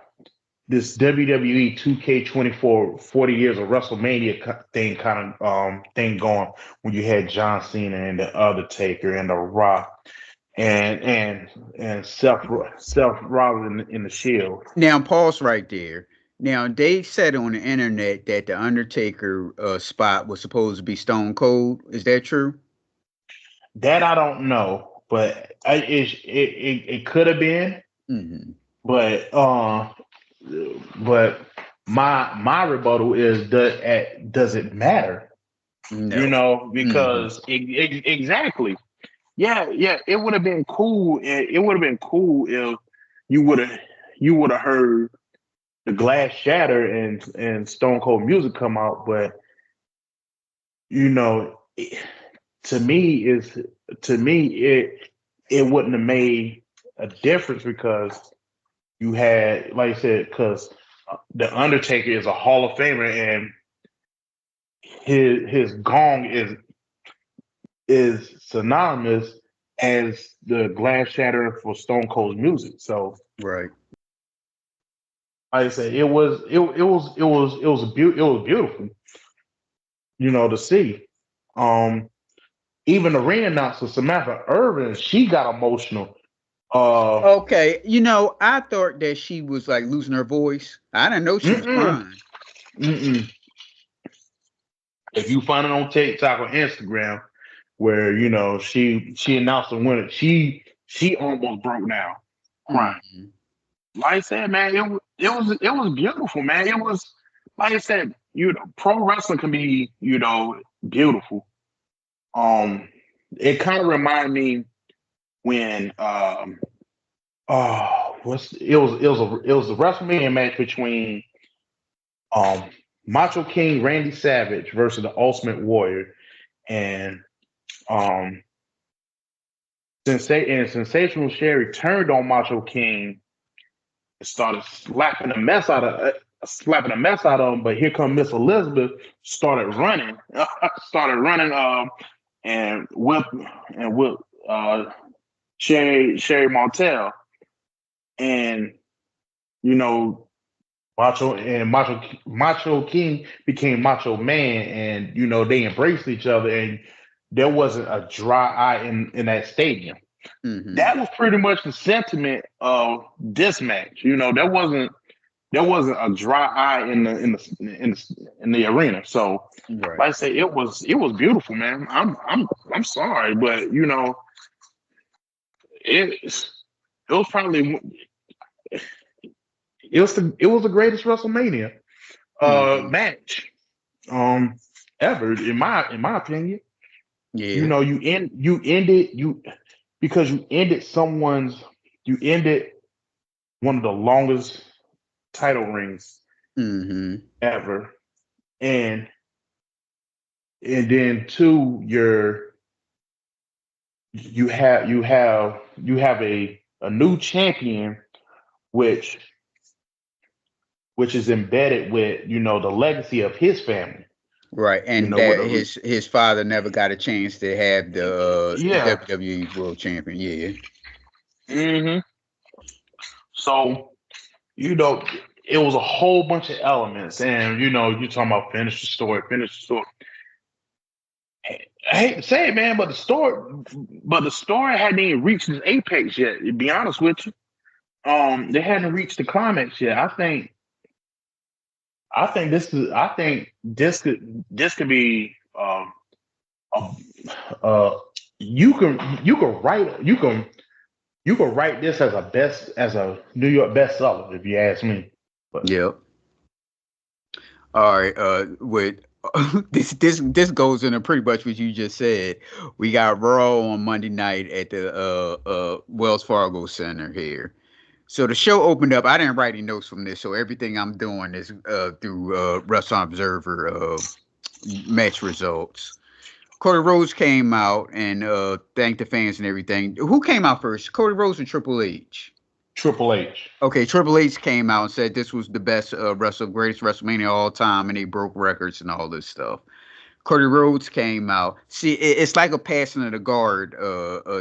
this WWE 2K24 40 years of WrestleMania thing kind of thing going when you had John Cena and the Undertaker and The Rock and Seth Rollins in the Shield. Now pause right there. Now they said on the internet that the Undertaker spot was supposed to be Stone Cold. Is that true? That I don't know, but it could have been, Mm-hmm. but but my rebuttal is does it matter? No. Mm-hmm. Because exactly. Yeah, it would have been cool. It would have been cool if you would have you would have heard the glass shatter and Stone Cold music come out, but you know, it, to me is to me it wouldn't have made a difference because you had, like I said, because the Undertaker is a Hall of Famer and his gong is synonymous as the glass shatter for Stone Cold's music. So, Right. like I said, it was beautiful, to see. Um, Even the ring announcer Samantha Irvin, she got emotional. Uh, Okay. I thought that she was like losing her voice. I didn't know she was mm-mm, crying. mm-mm. If you find it on TikTok or Instagram, where she announced the winner, she almost broke down crying. Mm-hmm. Like I said, man, it was beautiful, man. It was like I said, pro wrestling can be, beautiful. Um, it kind of reminded me when what's it was a WrestleMania match between um Macho King Randy Savage versus the Ultimate Warrior, and um Sensational Sherry turned on Macho King and started slapping the mess out of slapping a mess out of him. But here come Miss Elizabeth started running, and whip Sherry Martel, and you know Macho King became Macho Man, and they embraced each other, and there wasn't a dry eye in that stadium. Mm-hmm. That was pretty much the sentiment of this match. There wasn't a dry eye in the arena. So, Right. like I say, it was beautiful, man. I'm sorry, but it was probably it was the greatest WrestleMania match ever, in my opinion. Yeah. Because you ended one of the longest title reigns Mm-hmm. ever, and then two, you have a new champion, which is embedded with the legacy of his family. Right, and With that his father never got a chance to have the yeah. WWE World Champion. Yeah. Mm-hmm. So it was a whole bunch of elements, and you're talking about finish the story. I hate to say it, man, but the story hadn't even reached its apex yet. To be honest with you, they hadn't reached the climax yet. I think this could be you can write this as a New York bestseller, if you ask me. But Yep. All right. With this goes into pretty much what you just said. We got Raw on Monday night at the Wells Fargo Center here. So the show opened up. I didn't write any notes from this, so everything I'm doing is through Wrestling Observer match results. Cody Rhodes came out and thanked the fans and everything. Who came out first, Cody Rhodes or Triple H? Triple H. Okay, Triple H came out and said this was the best greatest WrestleMania of all time, and they broke records and all this stuff. Cody Rhodes came out. See, it's like a passing of the guard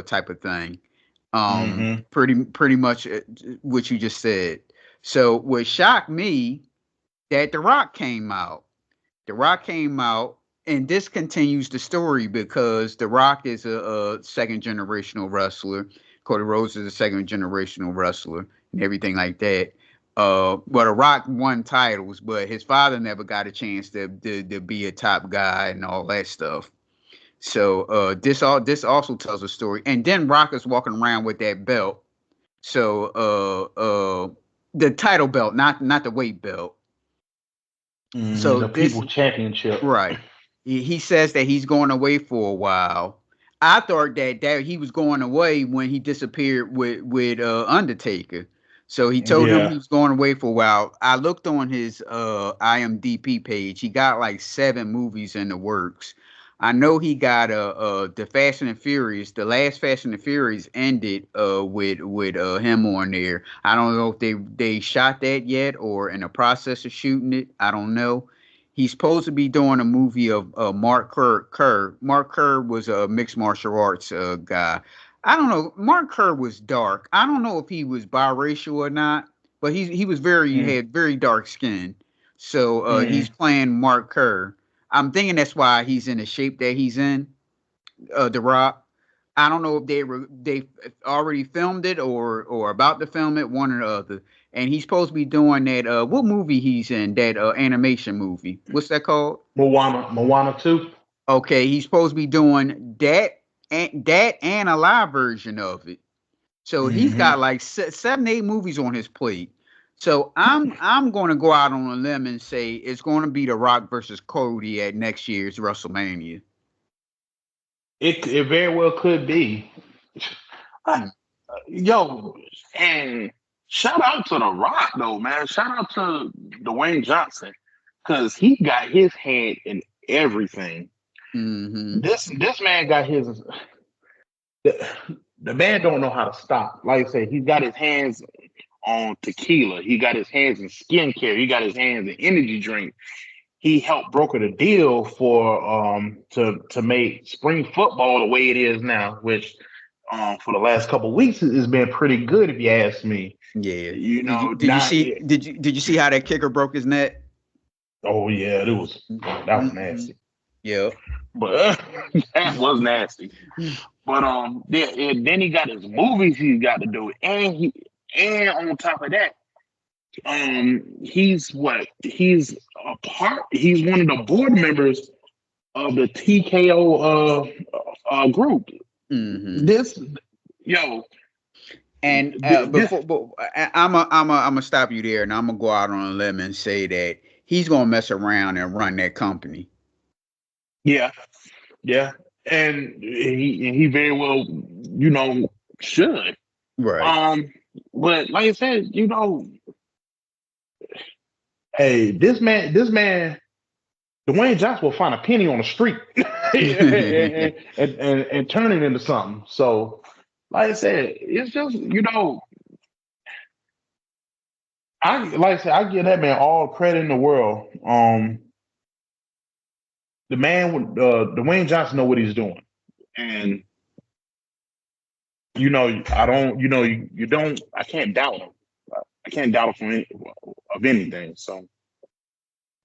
type of thing. Pretty much what you just said. So what shocked me that The Rock came out. The Rock came out, and this continues the story because The Rock is a second generational wrestler. Cody Rhodes is a second generational wrestler and everything like that. But The Rock won titles, but his father never got a chance to be a top guy and all that stuff. So this also tells a story. And then Rock is walking around with that belt. So the title belt, not the weight belt. So the People Championship. right. He says that he's going away for a while. I thought that he was going away when he disappeared with Undertaker. So he told him he was going away for a while. I looked on his IMDb page. He got like 7 movies in the works. I know he got the Fast and the Furious. The last Fast and the Furious ended with him on there. I don't know if they shot that yet or in the process of shooting it. I don't know. He's supposed to be doing a movie of Mark Kerr. Mark Kerr was a mixed martial arts guy. I don't know. Mark Kerr was dark. I don't know if he was biracial or not, but he was he had very dark skin. So he's playing Mark Kerr. I'm thinking that's why he's in the shape that he's in. The Rock. I don't know if they already filmed it or about to film it, one or the other. And he's supposed to be doing that. What movie he's in? That animation movie. What's that called? Moana 2. Okay, he's supposed to be doing that and a live version of it. So he's got like 7, 8 movies on his plate. So I'm going to go out on a limb and say it's going to be The Rock versus Cody at next year's WrestleMania. It very well could be. Yo, and shout out to The Rock though, man. Shout out to Dwayne Johnson because he got his hand in everything. Mm-hmm. This man got his. The man don't know how to stop. Like I said, he's got his hands on tequila. He got his hands in skincare. He got his hands in energy drink. He helped broker the deal for to make spring football the way it is now, which for the last couple of weeks has been pretty good if you ask me. Yeah. You Did you know, did you not see did you see how that kicker broke his neck? oh yeah, that was Mm-hmm. nasty. Yeah. But that was nasty. But yeah, and then he got his movies he's got to do, and on top of that, he's what? He's one of the board members of the TKO group. Mm-hmm. This yo, And this I'm gonna stop you there, and I'm gonna go out on a limb and say that he's gonna mess around and run that company. Yeah, yeah, and he very well, should. Right. But like I said, hey, this man, Dwayne Johnson will find a penny on the street and turn it into something. So, like I said, it's just I give that man all credit in the world. The man, Dwayne Johnson, know what he's doing, and I don't, you don't, I can't doubt him. I can't doubt him of anything. So,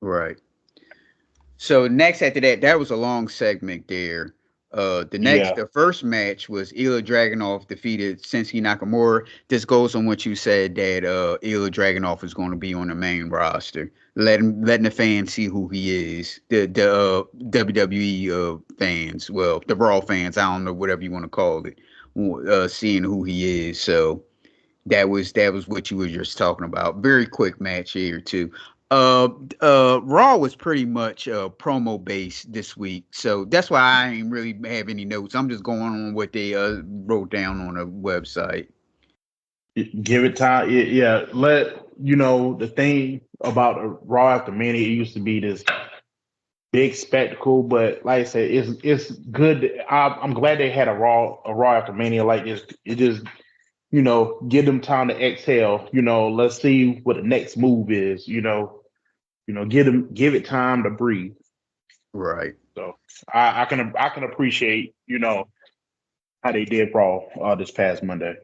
Right. So next after that was a long segment there. yeah, The first match was Ilya Dragunov defeated Shinsuke Nakamura. This goes on what you said that Ilya Dragunov is going to be on the main roster, letting the fans see who he is. The WWE fans, well, the Raw fans, I don't know, whatever you want to call it, seeing who he is. So that was what you were just talking about. Very quick match here too. Raw was pretty much promo based this week, so that's why I ain't really have any notes. I'm just going on what they wrote down on the website. give it time. Yeah, the thing about Raw after Mania, it used to be this big spectacle, but like I said, it's good. I'm glad they had a Raw after Mania like this. It just give them time to exhale. Let's see what the next move is. Give it time to breathe. Right. So I can appreciate how they did Raw this past Monday.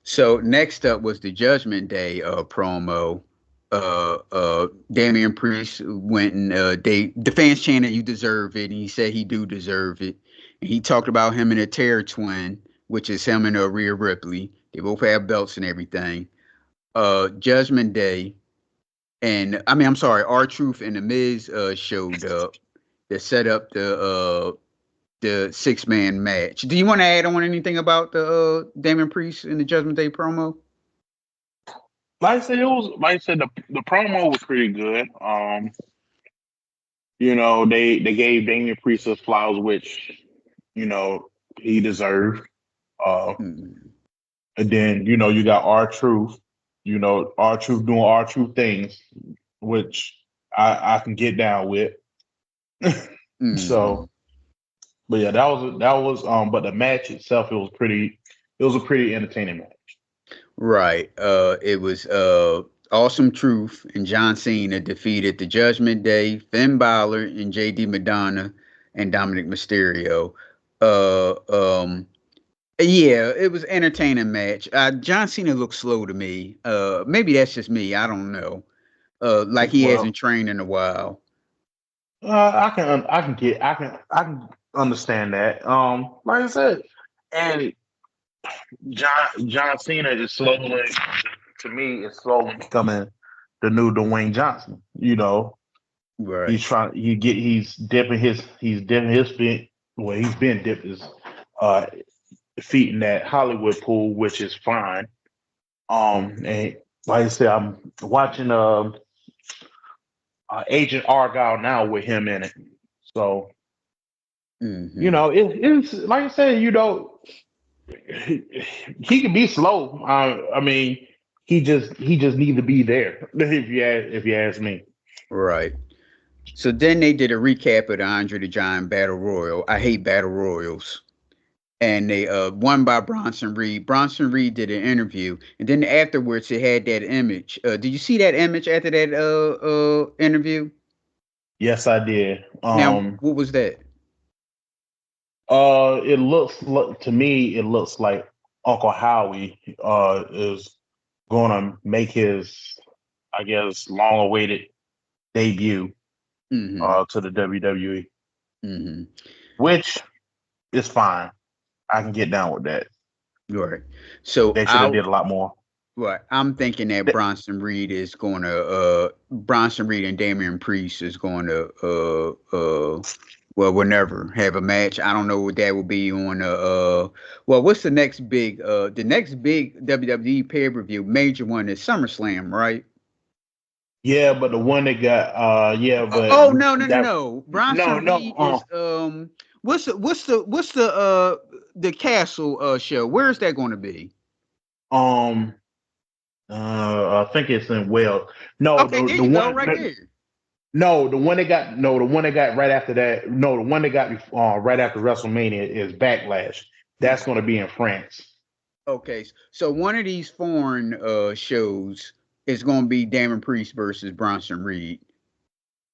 So next up was the Judgment Day promo. Damian Priest went and the fans chanted, "You deserve it," and he said he do deserve it. And he talked about him and a Terror Twin, which is him and Rhea Ripley. They both have belts and everything. Judgment Day, and I mean, I'm sorry, R-Truth and the Miz showed up to set up the 6-man match. Do you want to add on anything about the Damian Priest and the Judgment Day promo? like I said, the promo was pretty good. They gave Damian Priest his flowers, which he deserved. Mm. And then you got R-Truth, R-Truth doing R-Truth things, which I can get down with. So, but yeah, but the match itself, it was a pretty entertaining match. Right. It was Awesome Truth and John Cena defeated the Judgment Day, Finn Balor and JD Madonna and Dominic Mysterio. Uh, um, yeah, it was an entertaining match. John Cena looked slow to me. Maybe that's just me. I don't know. Like he Well, hasn't trained in a while. I can understand that. Like I said, and John Cena is slowly, to me, is slowly becoming the new Dwayne Johnson. Right. He's dipping his feet. Well, he's been dipped his uh, feet in that Hollywood pool, which is fine. And like I said, I'm watching Agent Argyle now with him in it. So it's like I said, he can be slow. I mean, he just needs to be there. If you ask me. Right. So then they did a recap of the Andre the Giant Battle Royal. I hate Battle Royals. and they won by Bronson Reed. Bronson Reed did an interview, and then afterwards it had that image. Did you see that image after that interview? Yes, I did. Now, what was that? It to me, it looks like Uncle Howie is gonna make his, I guess, long-awaited debut Mm-hmm. to the WWE, Mm-hmm. which is fine. I can get down with that. Right. So They should have did a lot more. right. I'm thinking that Th- Bronson Reed and Damian Priest is going to well, we'll never have a match. I don't know what that will be on well, what's the next big WWE pay-per-view major one is SummerSlam, right? Yeah, but the one that got but Oh, no, no, no, that no. no Bronson no Reed is what's the castle show? Where's that going to be? um I think it's in Wales. No, Okay, there the you go, one right there. no, the one that got right after that. No, the one that got right after WrestleMania is Backlash. That's going to be in France. Okay, so one of these foreign shows is going to be Damon Priest versus Bronson Reed,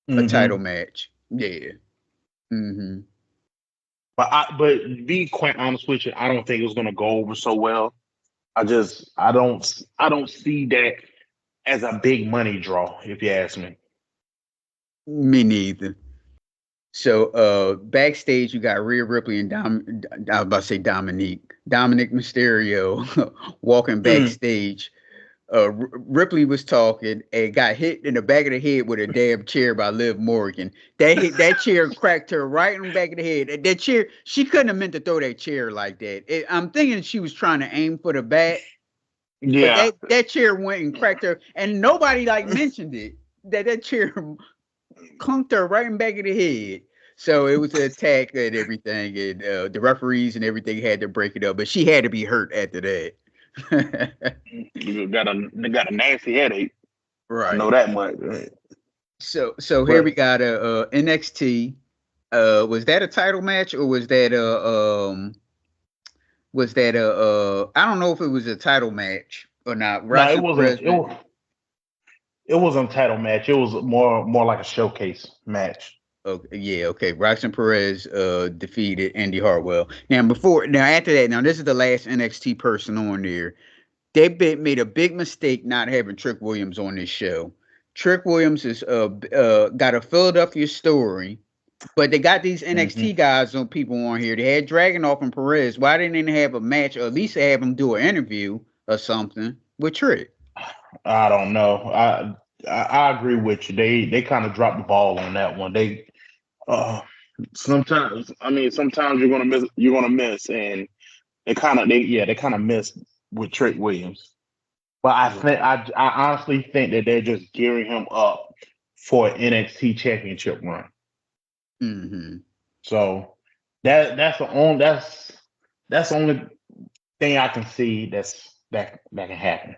a title Hmm. match. Yeah. Mm-hmm. But be quite honest with you, I don't think it's going to go over so well. I don't see that as a big money draw, if you ask me. Me neither. So backstage you got Rhea Ripley and I was about to say Dominic Mysterio walking Mm. backstage. Ripley was talking and got hit in the back of the head with a damn chair by Liv Morgan. That chair cracked her right in the back of the head. That chair, she couldn't have meant to throw that chair like that. I'm thinking she was trying to aim for the bat, but Yeah, that chair went and cracked her, and nobody like mentioned it. That chair clunked her right in the back of the head. So it was an attack and everything, and the referees and everything had to break it up. But she had to be hurt after that. they got a nasty headache. I know Right. that much. So here we But got a NXT. Was that a title match or was that a I don't know if it was a title match or not. no, it Roxanne wasn't. Perez. It wasn't a title match. It was more like a showcase match. Okay, yeah, okay. Roxanne Perez defeated Andy Hartwell. Now after that, now this is the last NXT person on there. Made a big mistake not having Trick Williams on this show. Trick Williams is got a Philadelphia story, but they got these Hmm. NXT guys on people on here. They had Dragunov and Perez. Why didn't they have a match or at least have them do an interview or something with Trick? I don't know. I agree with you. They kind of dropped the ball on that one. They uh Sometimes you're gonna miss, and they kind of missed with Trick Williams. but I honestly think that they're just gearing him up for an NXT championship run. Mm-hmm. So that's the only thing I can see that can happen.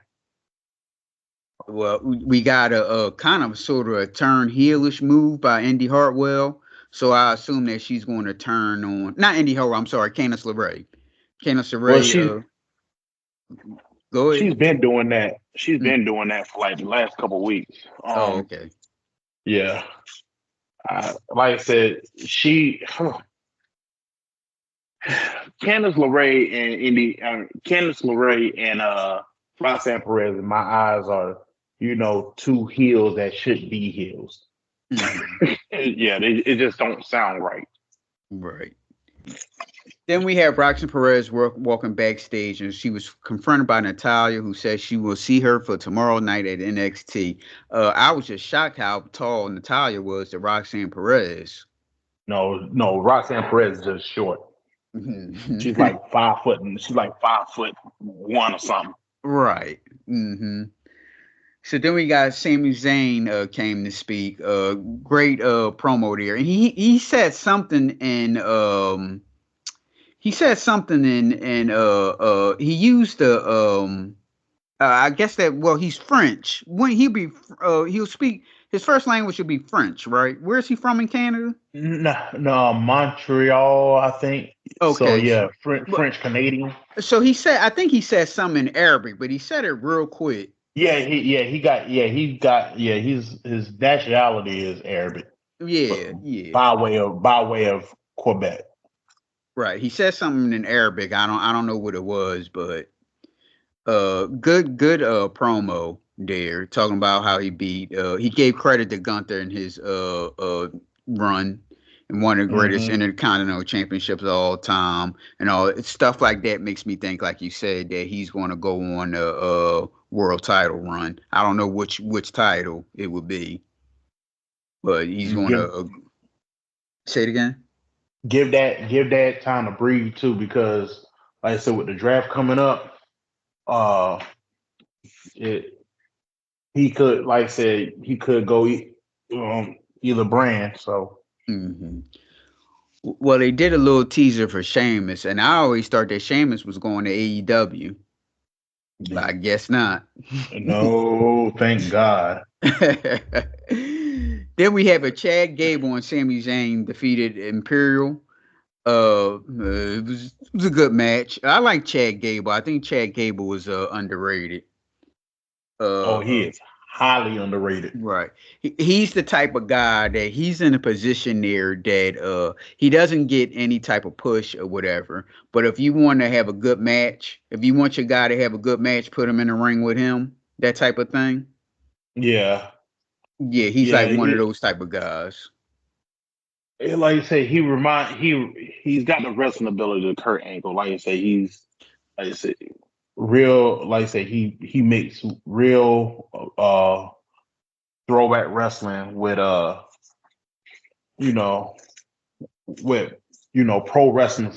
Well, we got a kind of sort of a turn heelish move by Indy Hartwell. So I assume that she's going to turn on not Indy Hartwell. I'm sorry, Candice LeRae. Candice Well, LeRae. Go ahead. she's been doing that. She's Mm. been doing that for like the last couple of weeks. Oh, okay. Yeah. Like I said, Candice LeRae and Candice LeRae and Roxanne Perez in my eyes are, two heels that should be heels. Mm-hmm. yeah, it just don't sound right. Right. Then we have Roxanne Perez walking backstage, and she was confronted by Natalia, who says she will see her for tomorrow night at NXT. I was just shocked how tall Natalia was to Roxanne Perez. No, Roxanne Perez is just short. She's like 5 foot, and she's like 5'1" or something. Right. Mm-hmm. So then we got Sami Zayn came to speak. Great promo there. And he said something in he used the I guess that well he's French. When he'll speak his first language should be French, right? Where is he from in Canada? No, Montreal, I think. So Okay, yeah, but French Canadian. so he said, I think he said something in Arabic, but he said it real quick. His nationality is Arabic, but Yeah, yeah, by way of Quebec. right. He said something in Arabic. I don't know what it was, but good promo there, talking about how he beat. He gave credit to Gunther in his run and one of the greatest Hmm. intercontinental championships of all time, and all stuff like that makes me think, like you said, that he's going to go on a world title run. I don't know which title it would be, but he's going Give to say it again. give that time to breathe too, because like I said, with the draft coming up, uh, it he could, like I said, he could go either brand. So Hmm. Well, they did a little teaser for Sheamus, and I always thought that Sheamus was going to AEW, but I guess not. no, thank God. Then we have a Chad Gable and Sami Zayn defeated Imperial. It was a good match. I like Chad Gable. I think Chad Gable was underrated. Oh, Uh, he is highly underrated. Right. He's the type of guy that he's in a position there that he doesn't get any type of push or whatever. But if you want to have a good match, if you want your guy to have a good match, put him in the ring with him, that type of thing. Yeah, Yeah, he's yeah. like one of those type of guys. Like you say, he's got the wrestling ability to Kurt Angle. Like you say, he's like you say real. Like you say, he makes real throwback wrestling with you know with pro wrestling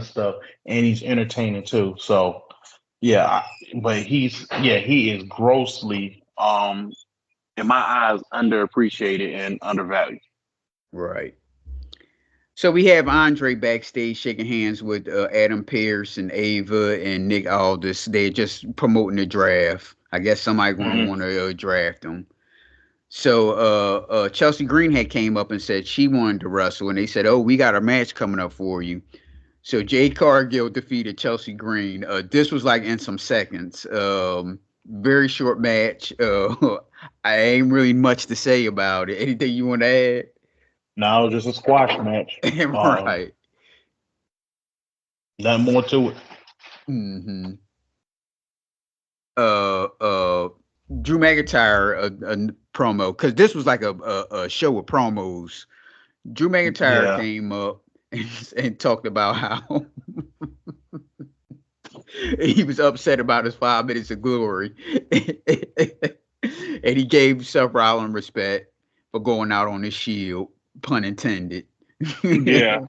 stuff, and he's entertaining too. So yeah, but he is grossly in my eyes underappreciated and undervalued. Right. So we have Andre backstage shaking hands with Adam Pearce and Ava and Nick Aldis. They're just promoting the draft. I guess somebody going to Hmm. want to draft them. So Chelsea Green had came up and said she wanted to wrestle, and they said, "Oh, we got a match coming up for you." So Jade Cargill defeated Chelsea Green. This was like in some seconds. Very short match. I ain't really much to say about it. Anything you want to Now it's just a squash match. add? Um, Right. Nothing more to it. Hmm. Uh, uh, Drew McIntyre a promo, because this was like a show of promos. Drew McIntyre Yeah. came up and talked about how he was upset about his 5 minutes of glory, and he gave Seth Rollins respect for going out on his shield, pun intended. Yeah.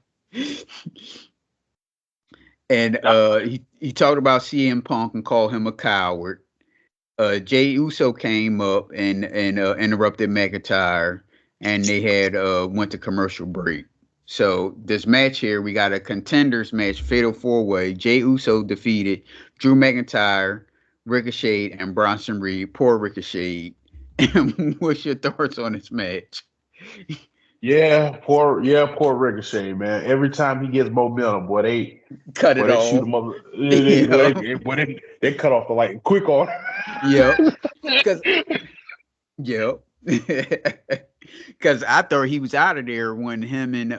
And That- he talked about CM Punk and called him a coward. Jay Uso came up and interrupted McIntyre, and they had went to commercial break. So this match here, we got a contenders match, fatal 4-way. Jay Uso defeated Drew McIntyre, Ricochet, and Bronson Reed. Poor Ricochet. What's your thoughts on this match? poor Ricochet, man. Every time he gets momentum, Cut it boy, they shoot off. him up. Yeah, They cut off the light quick on. yep. Because yep. Because I thought he was out of there when him and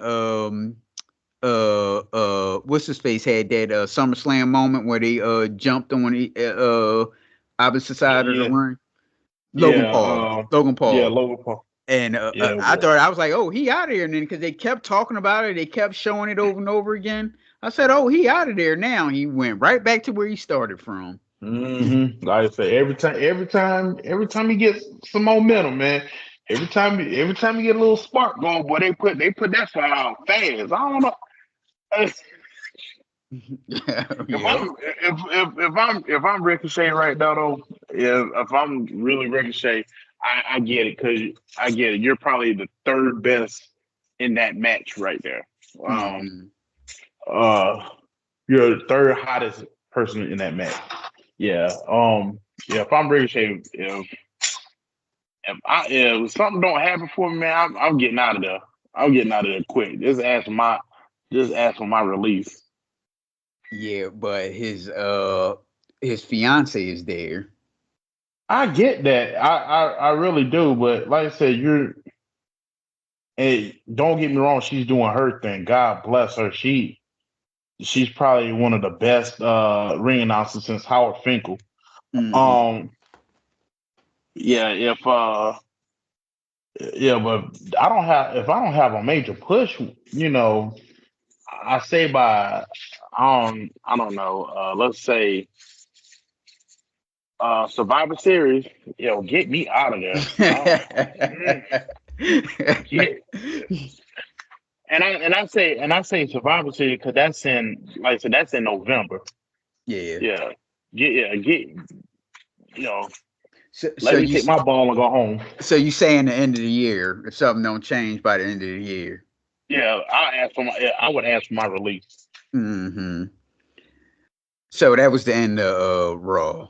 what's his face had that SummerSlam moment where they jumped on the opposite side of the Yeah, ring. Logan yeah, Paul. Logan yeah, Paul. Logan Paul. And Yeah, I thought, I was like, oh, he out of there, and then because they kept talking about it, they kept showing it over and over again. I said, oh, he out of there now. He went right back to where he started from. Like I say, every time he gets some momentum, man. Every time you get a little spark going, boy, they put that fire out fast. I don't know. If Yep. if I'm Ricochet right now though, if I'm really Ricochet, I get it, because I get it. You're probably the third best in that match right there. Um, Hmm. uh, you're the third hottest person in that match. Yeah. Yeah. If I'm Ricochet, if something don't happen for me, man, I'm getting out of there. I'm getting out of there quick. Just ask for my release. Yeah, but his fiance is there. I get that. I really do. But like I said, hey, don't get me wrong, she's doing her thing. God bless her. She's probably one of the best ring announcers since Howard Finkel. Mm-hmm. Yeah, But if I don't have a major push, I say by I don't know. Let's say Survivor Series, get me out of there. Get, and I say Survivor Series because that's in, like I said, that's in November. Yeah. Get So let me you take my ball and go home. so you saying the end of the year if something don't change by the end of the year. Yeah, I would ask for my release. Mm-hmm. So that was the end of Raw.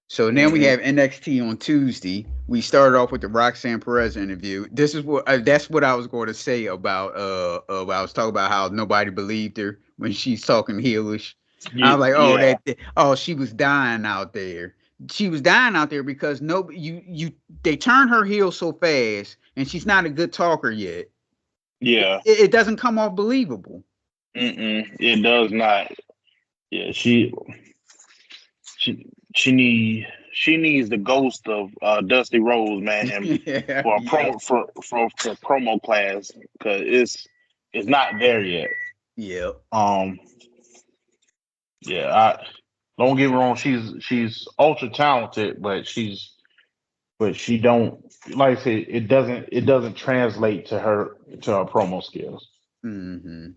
So now we Mm-hmm. have NXT on Tuesday. We started off with the Roxanne Perez interview. This is what that's what I was going to say about I was talking about how nobody believed her when she's talking heelish. I was like, Yeah, she was dying out there. She was dying out there because no, they turn her heel so fast, and she's not a good talker yet. yeah. It doesn't come off believable. It does not. Yeah, she she needs the ghost of Dusty Rose, man, Yeah, for a yeah, promo for promo class because it's not there yet. yeah. um yeah, I don't get me wrong, she's ultra talented, but she don't, like I said, it doesn't translate to her promo skills. Mm-hmm.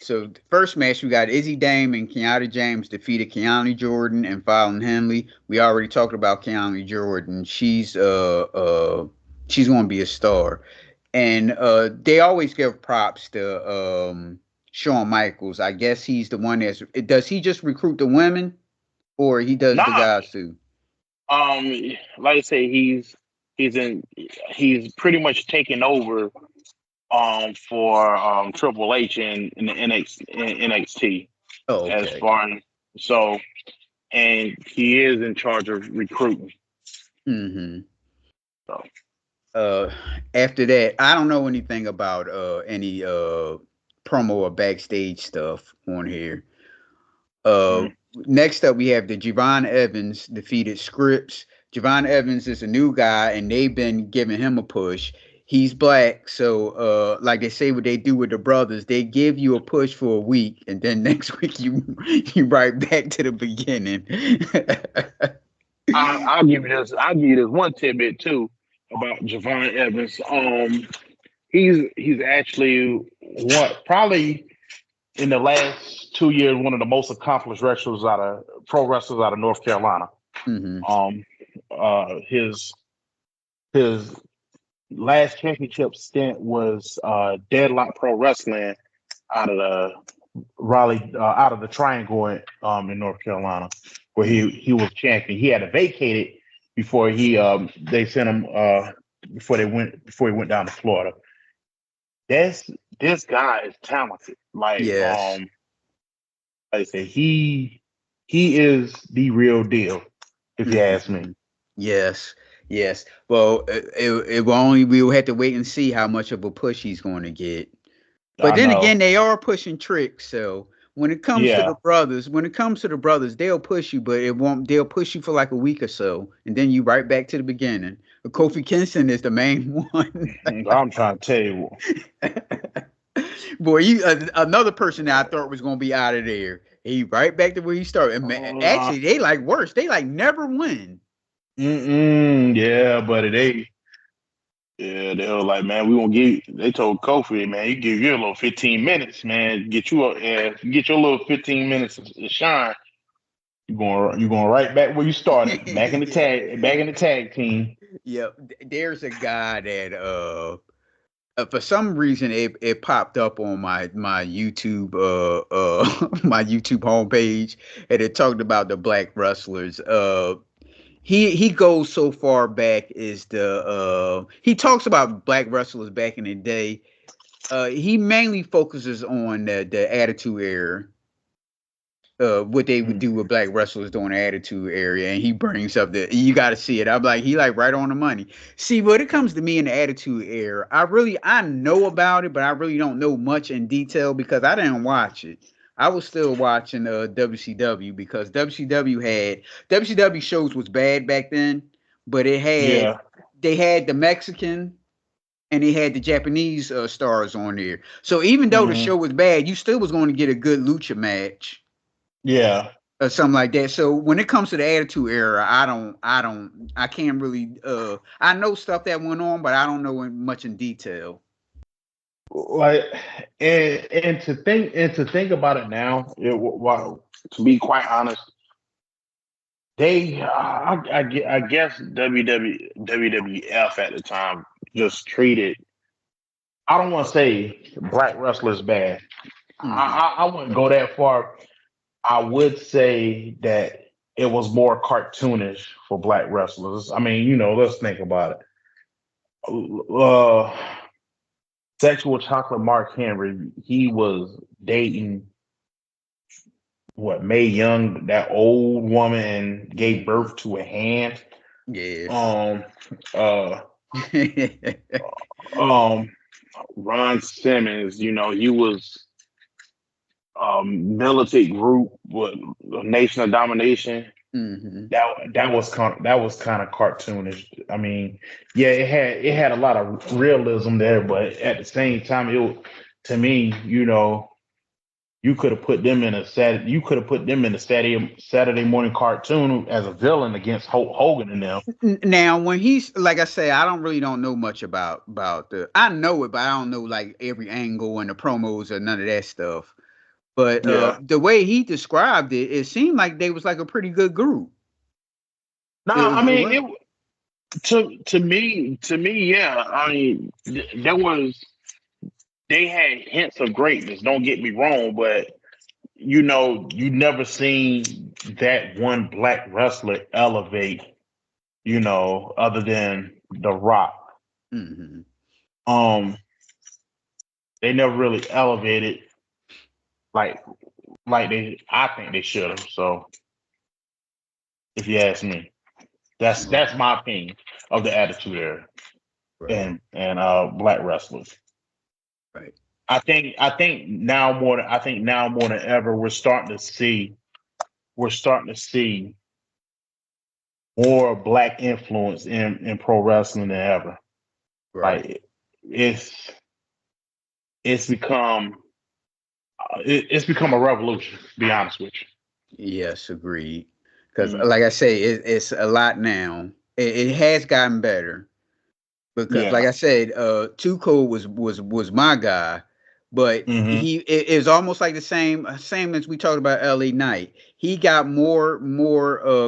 So the first match we got Izzy Dame and Kiana James defeated Keanu Jordan and Fallon Henley. We already talked about Keanu Jordan. She's going to be a star, and they always give props to Shawn Michaels. I guess he's the one that's does he just recruit the women or he does the Nah, guys too? like I say, he's pretty much taken over for Triple H in the NXT Oh, as okay. far as so, and he is in charge of recruiting. Mm-hmm. So uh After that, I don't know anything about any promo or backstage stuff on here. mm, Next up we have the Javon Evans defeated Scripps. Javon Evans is a new guy and they've been giving him a push. He's black, so like they say what they do with the brothers, they give you a push for a week and then next week you right back to the beginning. I'll give you this one tidbit too about Javon Evans. He's actually What probably in the last 2 years one of the most accomplished pro wrestlers out of North Carolina. Hmm. Um, his last championship stint was Deadlock Pro Wrestling out of the out of the Triangle in North Carolina, where he was champion. He had to vacate it before they sent him before he went down to Florida. This guy is talented. Yes. Like I said, he is the real deal, if you ask me. Mhm. Yes, yes. Well, it will only we will have to wait and see how much of a push he's going to get. But I then know. again, they are pushing tricks. So Yeah. when it comes to the brothers, they'll push you, but it won't. They'll push you for like a week or so, and then you right back to the beginning. But Kofi Kingston is the main one. I'm trying to tell you. Boy, another person that I thought was going to be out of there. He right back to where he started. And Uh, actually, they like worse. They like never win. yeah, buddy. they were like, man, we gonna give. They told Kofi, man, you give you a little 15 minutes, man, get your little 15 minutes of shine. You're going right back where you started, Yeah. back in the tag team. Yeah, there's a guy that for some reason it popped up on my YouTube my YouTube homepage and it talked about the black wrestlers. he goes so far back as he talks about black wrestlers back in the day. He mainly focuses on the Attitude Era, what they would do with black wrestlers during the Attitude Era, and he brings up that you got to see it. I'm like, he like right on the money. See, when it comes to me in the Attitude Era, I know about it, but I really don't know much in detail because I didn't watch it. I was still watching WCW because WCW shows was bad back then, but Yeah. they had the Mexican and they had the Japanese stars on there. So even though the show was bad, you still was going to get a good lucha match Yeah. or something like that. So when it comes to the Attitude Era, I can't really. I know stuff that went on, but I don't know much in detail. Like, and to think about it now, well, to be quite honest, they I guess WWF at the time just treated. I don't want to say black wrestlers bad. Mm-hmm. I wouldn't go that far. I would say that it was more cartoonish for black wrestlers. I mean, let's think about it. Sexual Chocolate Mark Henry, he was dating Mae Young, that old woman, and gave birth to a hand. Yeah. Um, uh, um, Ron Simmons, he was militant group with Nation of Domination. Mm-hmm. That was kind of cartoonish. I mean, yeah, it had a lot of realism there, but at the same time, to me, you could have put them in a Saturday morning cartoon as a villain against Hulk Hogan and them. Now, when he's like I say, I don't know much about the. I know it, but I don't know like every angle and the promos or none of that stuff. But Yeah. the way he described it, it seemed like they was like a pretty good group. No, I It mean was. to me, yeah. I mean, there was they had hints of greatness. Don't get me wrong, but you never seen that one black wrestler elevate. Other than The Rock, Mm-hmm. um, they never really elevated like I think they should have. So, if you ask me, that's my opinion of the Attitude Era Right. and black wrestlers. Right. I think now more than ever we're starting to see more black influence in pro wrestling than ever. Right. Like it's it's become it's become a revolution. To be honest with Yes, agreed. Because, you. like I say, it's a lot now. It has gotten better. Because, like Yeah. I said, Too Cold was my guy, but Hmm. it is almost like the same as we talked about LA Knight. He got more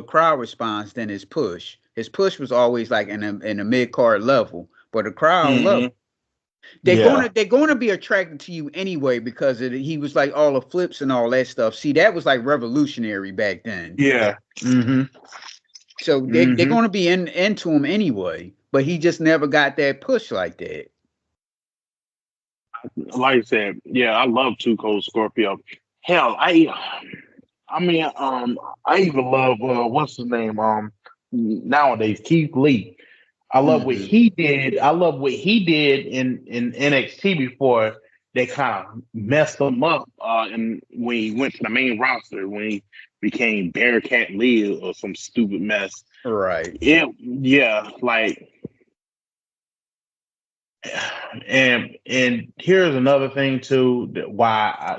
crowd response than his push. His push was always like in a mid card level, but the crowd loved. Hmm. Yeah. They're gonna be attracted to you anyway because he was like all the flips and all that stuff. See, that was like revolutionary back then. Yeah. Hmm. So they're Hmm. gonna be into him anyway. But he just never got that push like that. Like I said, yeah, I love Two Cold Scorpio. Hell, I mean, I even love what's his name? Nowadays Keith Lee. I love what Hmm. he did. I love what he did in NXT before they kind of messed him up. And when he went to the main roster, when he became Bearcat Lee or some stupid mess. Right. Yeah, like, and here's another thing too. Why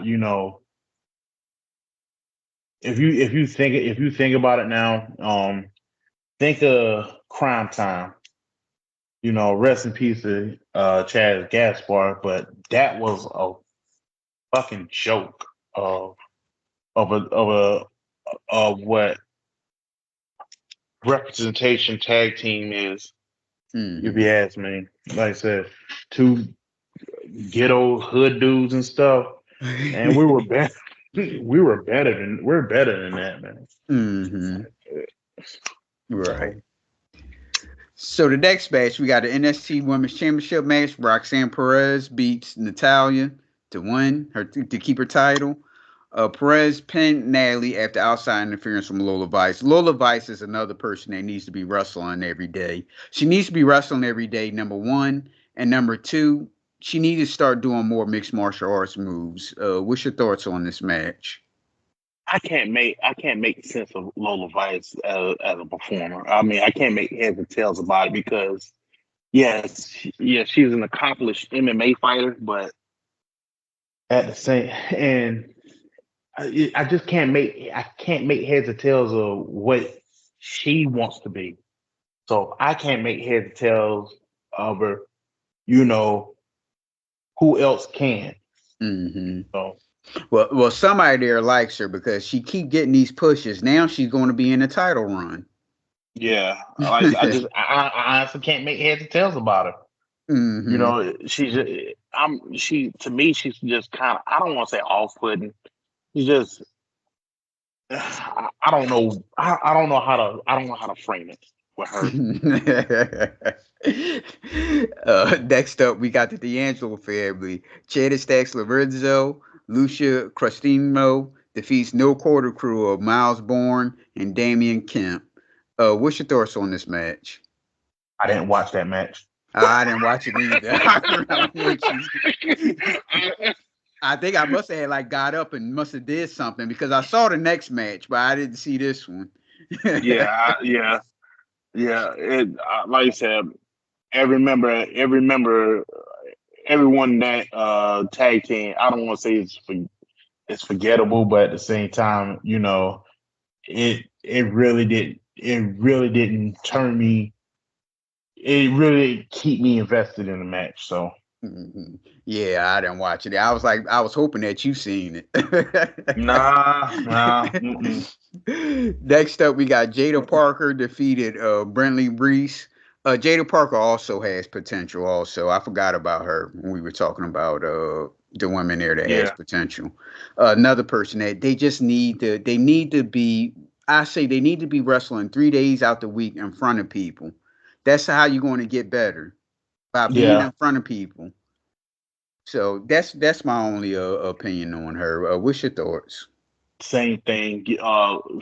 if you think about it now, think of Crime Time. Rest in peace to Chaz Gaspar, but that was a fucking joke of what representation tag team is. If Hmm. you ask me, like I said, two ghetto hood dudes and stuff, and we were better. We're better than that, man. Hmm. Right. So the next match, we got the NXT Women's Championship match. Roxanne Perez beats Natalia to win her to keep her title. Perez pinned Natalie after outside interference from Lola Vice. Lola Vice is another person that needs to be wrestling every day. She needs to be wrestling every day, number one. And number two, she needs to start doing more mixed martial arts moves. What's your thoughts on this match? I can't make sense of Lola Vice as a performer. I mean, I can't make heads and tails about it because yes, she's an accomplished MMA fighter, but at the same, and I just can't make heads or tails of what she wants to be. So I can't make heads or tails of her. You know, who else can? Mm-hmm. So Well, somebody there likes her because she keep getting these pushes. Now she's going to be in a title run. yeah, I honestly can't make heads or tails about her. You Mm-hmm. know, she to me she's just kind of, I don't want to say off putting. She's just I don't know. I don't know how to frame it with her. Next up, we got the D'Angelo family. Cheddar Stacks Lorenzo, Lucia Cristino defeats No Quarter Crew of Miles Bourne and Damian Kemp. What's your thoughts on this match? I didn't watch that match. I didn't watch it either. I think I must have had like got up and must have did something because I saw the next match, but I didn't see this one. Yeah. Like I said, every member, everyone that tag team. I don't want to say it's Forgettable, but at the same time, you know, it really didn't turn me. It really keep me invested in the match. So Mhm. Yeah, I didn't watch it. I was hoping that you seen it. nah. Mm-mm. Next up, we got Jada Parker defeated Brentley Reese. Jada Parker also has potential. Also, I forgot about her when we were talking about the women there that has Yeah, potential. Another person that they just need to. They need to be. I say they need to be wrestling 3 days out the week in front of people. That's how you're going to get better by being yeah. in front of people. So that's my only opinion on her. What's your thoughts? same thing.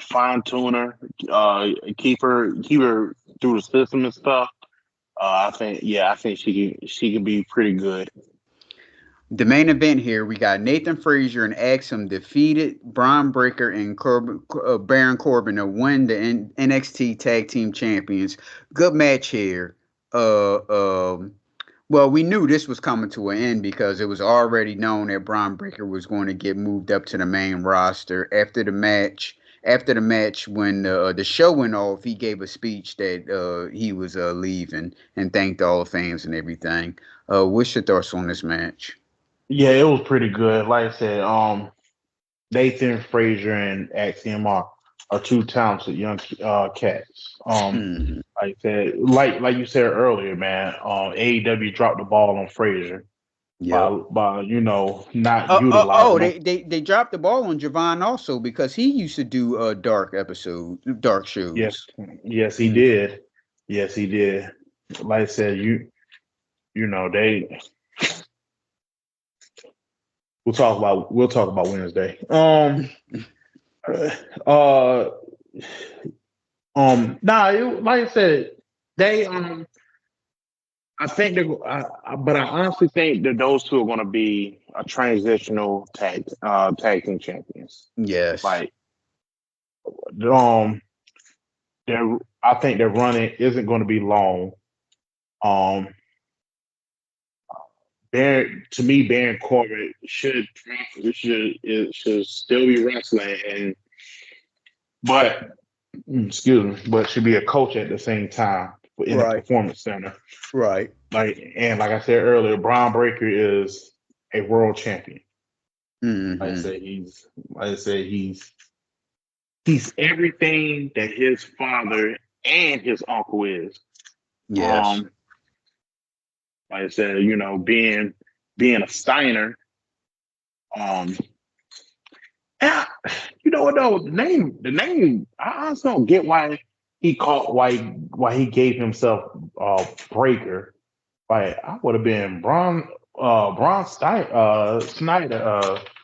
Fine tuner, keep her through the system and stuff. I think she can be pretty good. The main event here, we got Nathan Frazier and Axum defeated Braun Breaker and Baron Corbin to win the NXT Tag Team Champions. Good match here. Uh, um, well, we knew this was coming to an end because it was already known that Braun Breaker was going to get moved up to the main roster after the match. After the match, when the show went off, he gave a speech that he was leaving and thanked all the fans and everything. What's your thoughts on this match? Yeah, it was pretty good. Like I said, Nathan Frazier and Axiom are two talented young cats. Mhm. Like I said, like you said earlier, man. AEW dropped the ball on Frazier Yep. by not utilizing him. They dropped the ball on Javon also because he used to do dark Yes, shows. yes, he Mm. did. Yes, he did. Like I said, you know they. We'll talk about Wednesday. Uh, like I said, they I think but I honestly think That those two are going to be a transitional tag team champions. Yes. Like um I think their running isn't going to be long. Um, Baron Corbin should still be wrestling, and but excuse me, but should be a coach at the same time in the Right. performance center. Right. Like I said earlier, Braun Breaker is a world champion. Like I Hmm. said, he's everything that his father and his uncle is. Yes. Um, like I said, being a Steiner. Um, yeah, you know what though? The name. I honestly don't get why he caught why he gave himself breaker. Like I would have been Braun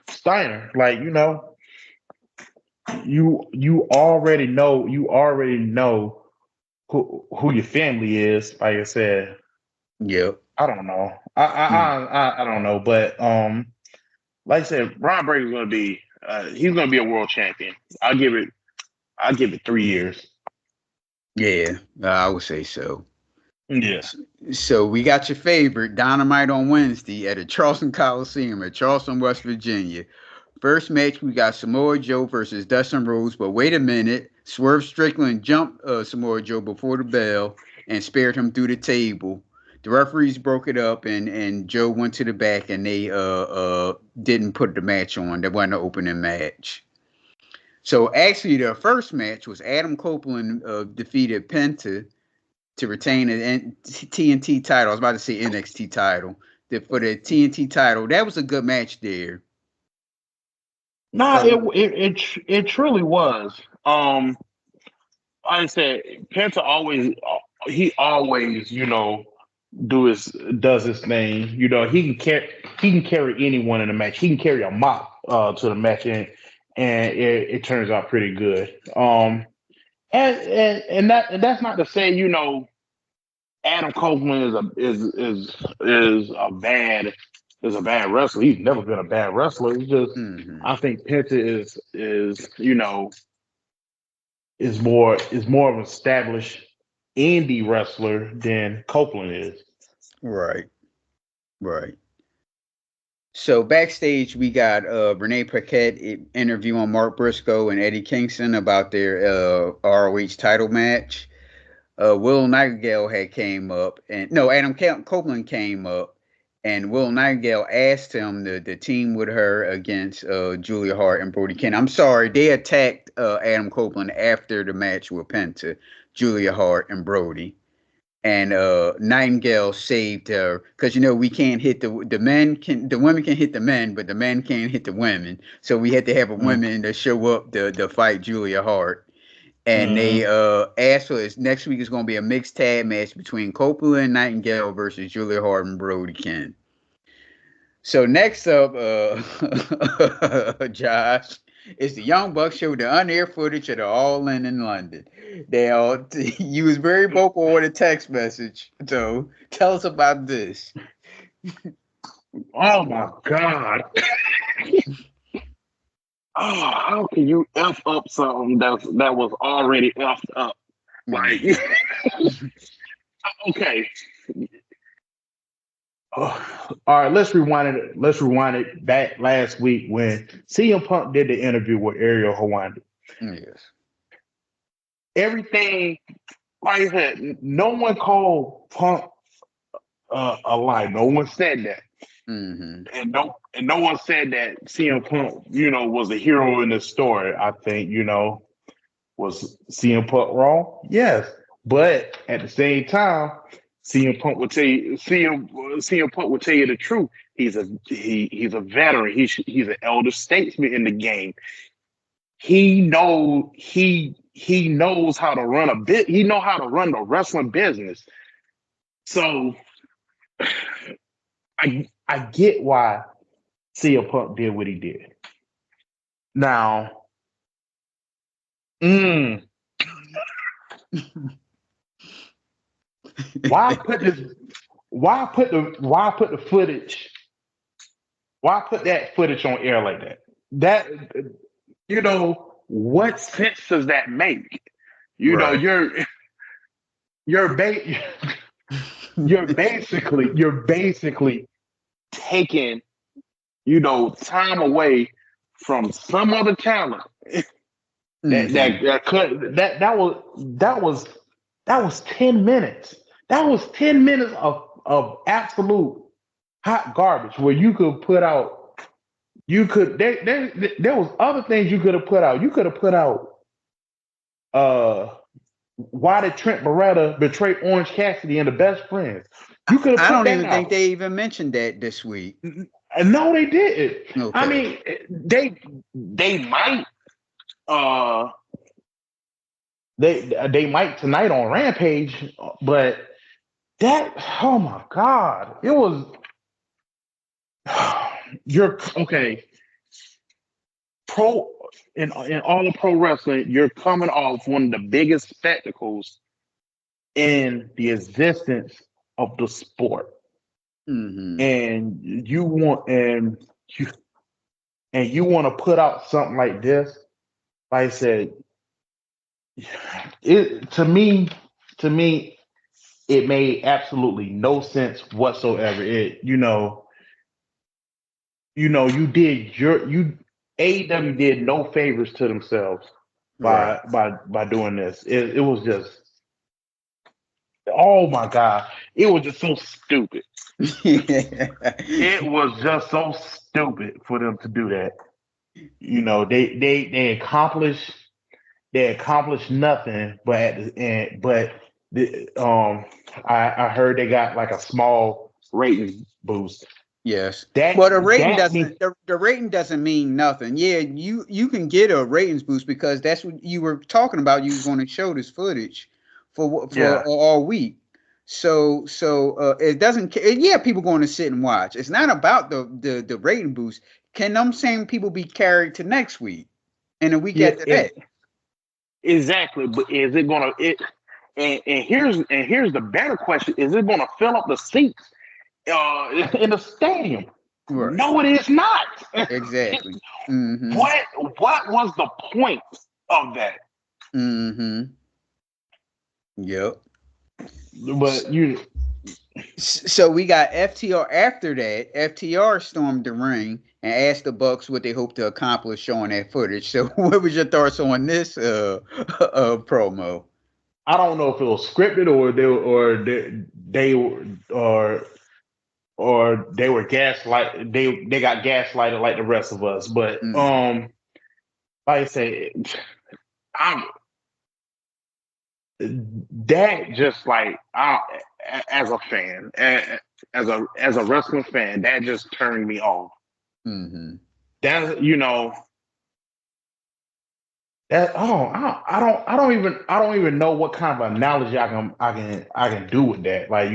Steiner. Like, you already know who your family is. Like I said, Yep. I don't know. I don't know, but like I said, Ron Breaker's gonna be he's gonna be a world champion. I'll give it 3 years. Yeah, I would say so. Yeah. So we got your favorite Dynamite on Wednesday at the Charleston Coliseum at Charleston, West Virginia. First match, we got Samoa Joe versus Dustin Rhodes. But wait a minute, Swerve Strickland jumped Samoa Joe before the bell and spared him through the table. The referees broke it up, and Joe went to the back, and they didn't put the match on. There wasn't an opening match. So actually, the first match was Adam Copeland defeated Penta to retain the TNT title. I was about to say NXT title. For the TNT title, that was a good match there. No, it truly was. Like I said, Penta always does his thing. He can carry anyone in the match. He can carry a mop to the match, and it turns out pretty good. And that's not to say Adam Copeland is a bad wrestler. He's never been a bad wrestler. It's just I think Penta is more of an established indie wrestler than Copeland is. Right. So backstage, we got Renee Paquette interviewing Mark Briscoe and Eddie Kingston about their ROH title match. Will Nightingale Adam Copeland came up, and Will Nightingale asked him the team with her against Julia Hart and Brody Ken. I'm sorry, they attacked Adam Copeland after the match with Penta, Julia Hart and Brody. And Nightingale saved her because we can't hit the women can hit the men, but the men can't hit the women. So we had to have a woman to show up to fight Julia Hart. And they asked for this. Next week is going to be a mixed tag match between Copeland and Nightingale versus Julia Hart and Brody Ken. So next up, Josh, is the Young Bucks showed the on-air footage of the All In London. You was very vocal with a text message. So tell us about this. Oh my God. Oh, how can you F up something that was already effed up? Like, okay. All right, let's rewind it back last week when CM Punk did the interview with Ariel Hawani. Yes. Everything, like I said, no one called Punk a lie. No one said that. Mm-hmm. And no one said that CM Punk, was a hero in this story. I think, was CM Punk wrong? Yes. But at the same time, CM Punk would tell you the truth. He's a veteran. He's an elder statesman in the game. He knows how to run a bit. He know how to run the wrestling business. So I get why CM Punk did what he did. Now, why put that footage on air like that? That what sense does that make? Right. You're basically taking time away from some other talent that was 10 minutes. That was 10 minutes of absolute hot garbage where you could put out. There was other things you could have put out. You could have put out. Why did Trent Beretta betray Orange Cassidy and the Best Friends? You could have. I don't even think they even mentioned that this week. No, they didn't. Okay. I mean, they might. They might tonight on Rampage, but that, oh my God, it was. You're okay. Pro in all of pro wrestling, you're coming off one of the biggest spectacles in the existence of the sport, Mm-hmm. and you you want to put out something like this. Like I said, it to me, it made absolutely no sense whatsoever. You did you AEW did no favors to themselves Right. by doing this. It was just, oh my God, it was just so stupid. It was just so stupid for them to do that. They accomplished nothing, but at the end, but I heard they got like a small rating boost. Yes. That Well, the rating that means doesn't the rating doesn't mean nothing. Yeah, you can get a ratings boost because that's what you were talking about. You was going to show this footage for yeah. all week. So it doesn't. Yeah, people going to sit and watch. It's not about the rating boost. Can them same people be carried to next week and a week Yeah, after that? Exactly, but is it gonna it? And here's the better question: is it gonna fill up the seats in the stadium? Right. No, it is not. Exactly. Mm-hmm. What was the point of that? Mm-hmm. Yep. but you So we got FTR after that. FTR stormed the ring and asked the Bucks what they hope to accomplish showing that footage. So what was your thoughts on this promo? I don't know if it was scripted or they were gaslight they got gaslighted like the rest of us. But Mm. like I say, I'm that just like as a fan, as a wrestling fan, that just turned me off. Hmm. That that I don't even know what kind of analogy I can do with that. Like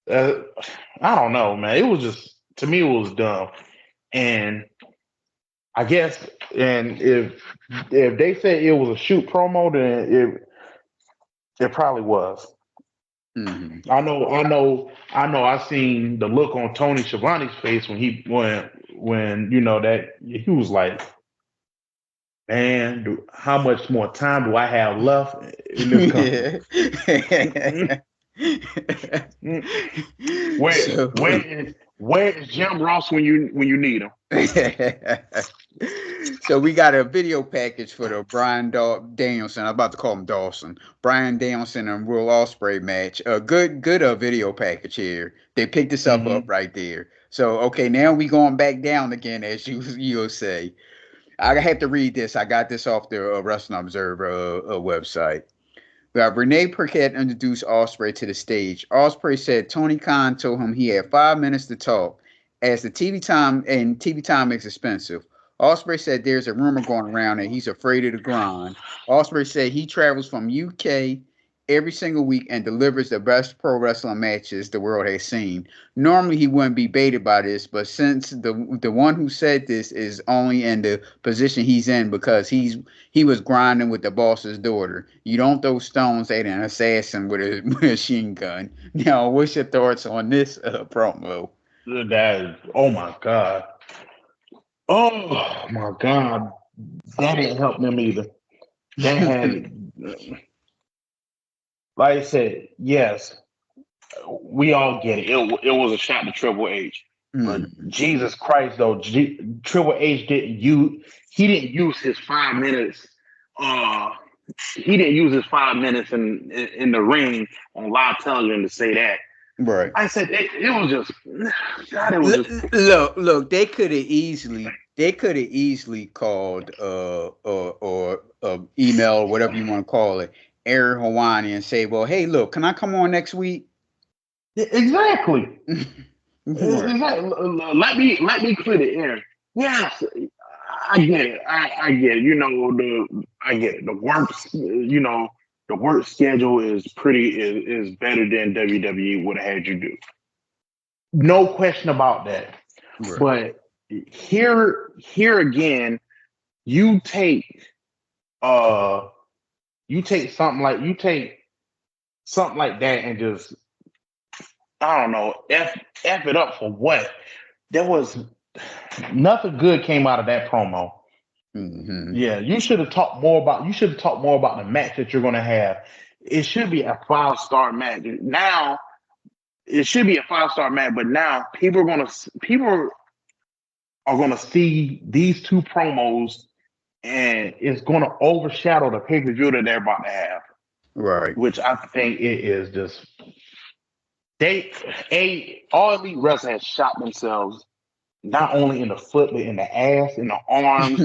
uh, I don't know, man. It was just, to me, it was dumb. And I guess, and if they say it was a shoot promo, then it probably was. Hmm. I seen the look on Tony Schiavone's face when that he was like, man, how much more time do I have left in this company? Yeah. Where So where is where is Jim Ross when you need him? so we got a video package for the Danielson. I'm about to call him Dawson. Brian Danielson and Will Ospreay match. A good video package here. They picked this up Hmm. right there. So okay, now we going back down again, as you'll say. I have to read this. I got this off the Wrestling Observer website. We got Renee Paquette introduced Ospreay to the stage. Ospreay said Tony Khan told him he had 5 minutes to talk, as the TV time is expensive. Ospreay said there's a rumor going around that he's afraid of the grind. Ospreay said he travels from UK every single week and delivers the best pro wrestling matches the world has seen. Normally he wouldn't be baited by this, but since the one who said this is only in the position he's in because he was grinding with the boss's daughter. You don't throw stones at an assassin with a machine gun. Now, what's your thoughts on this promo? Oh my God. Oh my God. That didn't help them either. They had, like I said, yes, we all get it. It was a shot to Triple H. But Mm. Jesus Christ, though, Triple H he didn't use his 5 minutes. Uh, he didn't use his 5 minutes in the ring on live television to say that. Right. I said it was just, God, it was just. Look, they could have easily called or email, whatever you want to call it, Aaron Hawani and say, well, hey, look, can I come on next week? Exactly. Right. Let me clear the air. Yes, I get it. I get it. I get it. The work schedule is better than WWE would have had you do. No question about that. Right. But here again, you take something like that and just, I don't know, f it up for what? There was nothing good came out of that promo. Mm-hmm. Yeah, you should have talked more about the match that you're going to have. It should be a 5-star match. Now it should be a 5-star match, but now people are gonna see these two promos, and it's gonna overshadow the pay-per-view that they're about to have. Right. Which I think it is just All Elite Wrestling has shot themselves not only in the foot but in the ass, in the arms.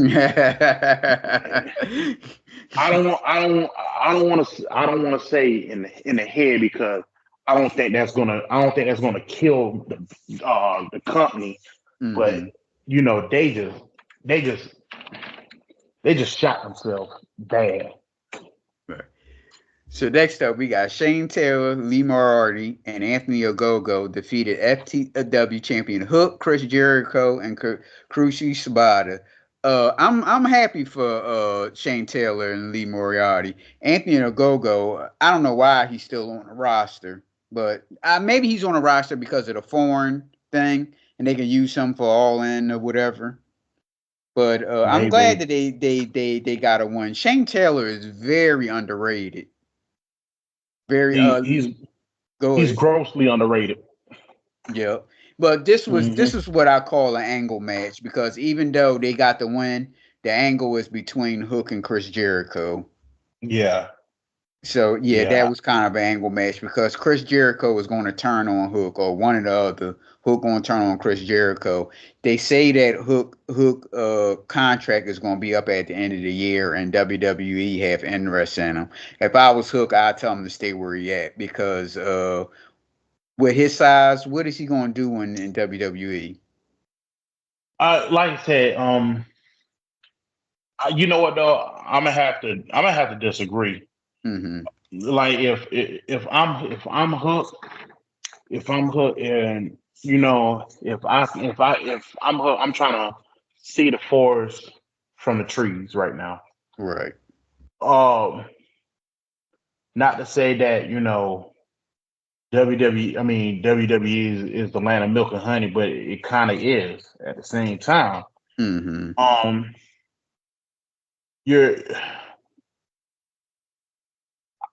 I don't want to say in the head, because I don't think that's gonna kill the company. Mm-hmm. But they just shot themselves bad. Right. So next up, we got Shane Taylor, Lee Moriarty, and Anthony Ogogo defeated FTW champion Hook, Chris Jericho, and Karushi Shibata. I'm happy for Shane Taylor and Lee Moriarty. Anthony Ogogo, I don't know why he's still on the roster, but maybe he's on the roster because of the foreign thing, and they can use him for All In or whatever. But I'm glad that they got a win. Shane Taylor is very underrated. Very he's grossly underrated. Yeah. But this Mm-hmm. is what I call an angle match, because even though they got the win, the angle is between Hook and Chris Jericho. Yeah. So that was kind of an angle match, because Chris Jericho was going to turn on Hook, or one or the other. Hook going to turn on Chris Jericho. They say that Hook contract is going to be up at the end of the year, and WWE have interest in him. If I was Hook, I'd tell him to stay where he at, because with his size, what is he going to do in WWE? Like I said, you know what though? I'm gonna have to disagree. Mm-hmm. Like if I'm Hook, and if I'm Hook, I'm trying to see the forest from the trees right now. Right. Not to say that WWE is the land of milk and honey, but it kind of is at the same time. Mm-hmm. You're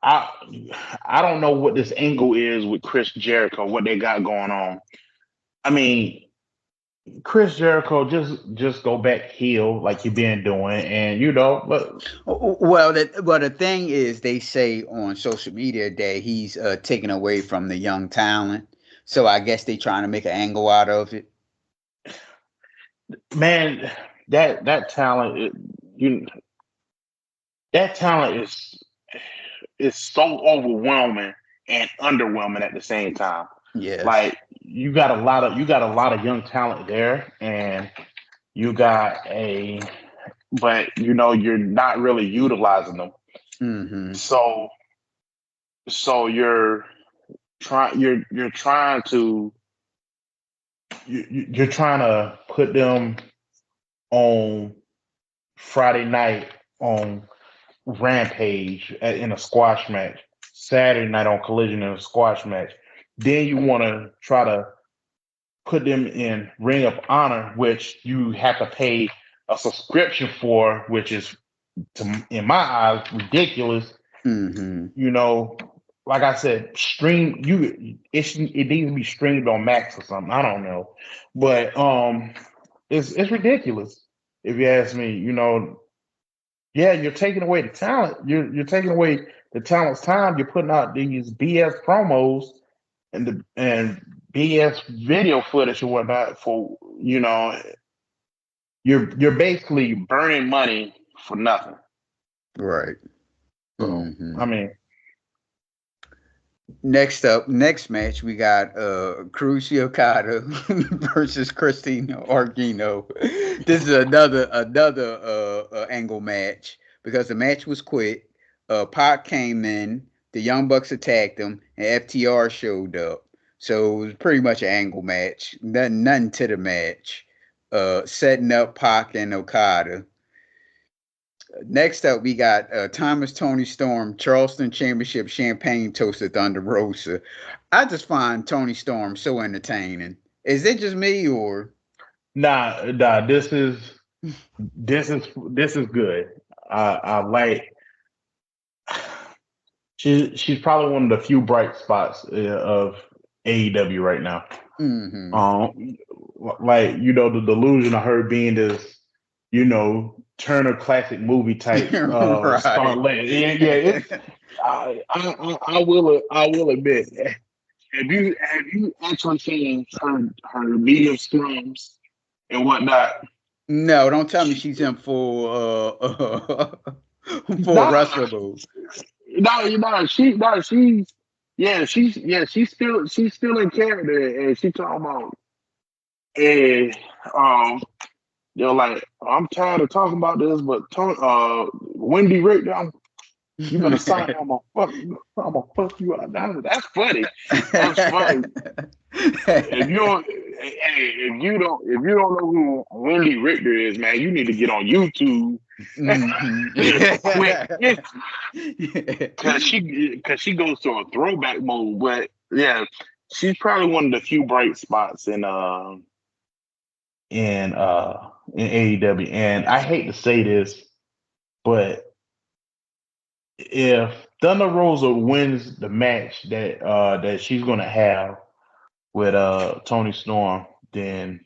I don't know what this angle is with Chris Jericho, what they got going on. I mean, Chris Jericho, just go back heel like you've been doing, and but well, the thing is, they say on social media that he's taken away from the young talent, so I guess they trying to make an angle out of it. Man, that talent, that talent is so overwhelming and underwhelming at the same time. Yes. Like you got a lot of young talent there, and but you're not really utilizing them. Mm-hmm. So you're trying to put them on Friday night on Rampage in a squash match, Saturday night on Collision in a squash match. Then you want to try to put them in Ring of Honor, which you have to pay a subscription for, which is, in my eyes, ridiculous. Mm-hmm. Like I said, it needs to be streamed on Max or something. I don't know, but it's ridiculous if you ask me. Yeah, you're taking away the talent. You're taking away the talent's time. You're putting out these BS promos and BS video footage or whatnot for you're basically burning money for nothing. Right. So, mm-hmm. I mean, next match, we got Karushi Okada versus Christina Arguino. This is another angle match because the match was quick. Pac came in, the Young Bucks attacked him, and FTR showed up. So it was pretty much an angle match. Nothing to the match. Setting up Pac and Okada. Next up, we got Thomas Tony Storm, Charleston Championship Champagne Toast at Thunder Rosa. I just find Tony Storm so entertaining. Is it just me or? Nah. This is good. I like. She's probably one of the few bright spots of AEW right now. Mm-hmm. Like the delusion of her being this, Turner classic movie type Right. starlet. Yeah. I will admit. Have you actually seen her medium scrums and whatnot? No, don't tell me she's in full Nah, wrestler mode. she's still in character, and she talking about, and like, I'm tired of talking about this, but Wendy Richter, you better sign. I'm gonna fuck you up. That's funny. That's funny. If you don't know who Wendy Richter is, man, you need to get on YouTube. Quick, because she goes to a throwback mode. But yeah, she's probably one of the few bright spots in AEW. And I hate to say this, but if Thunder Rosa wins the match that she's gonna have with Tony Storm, then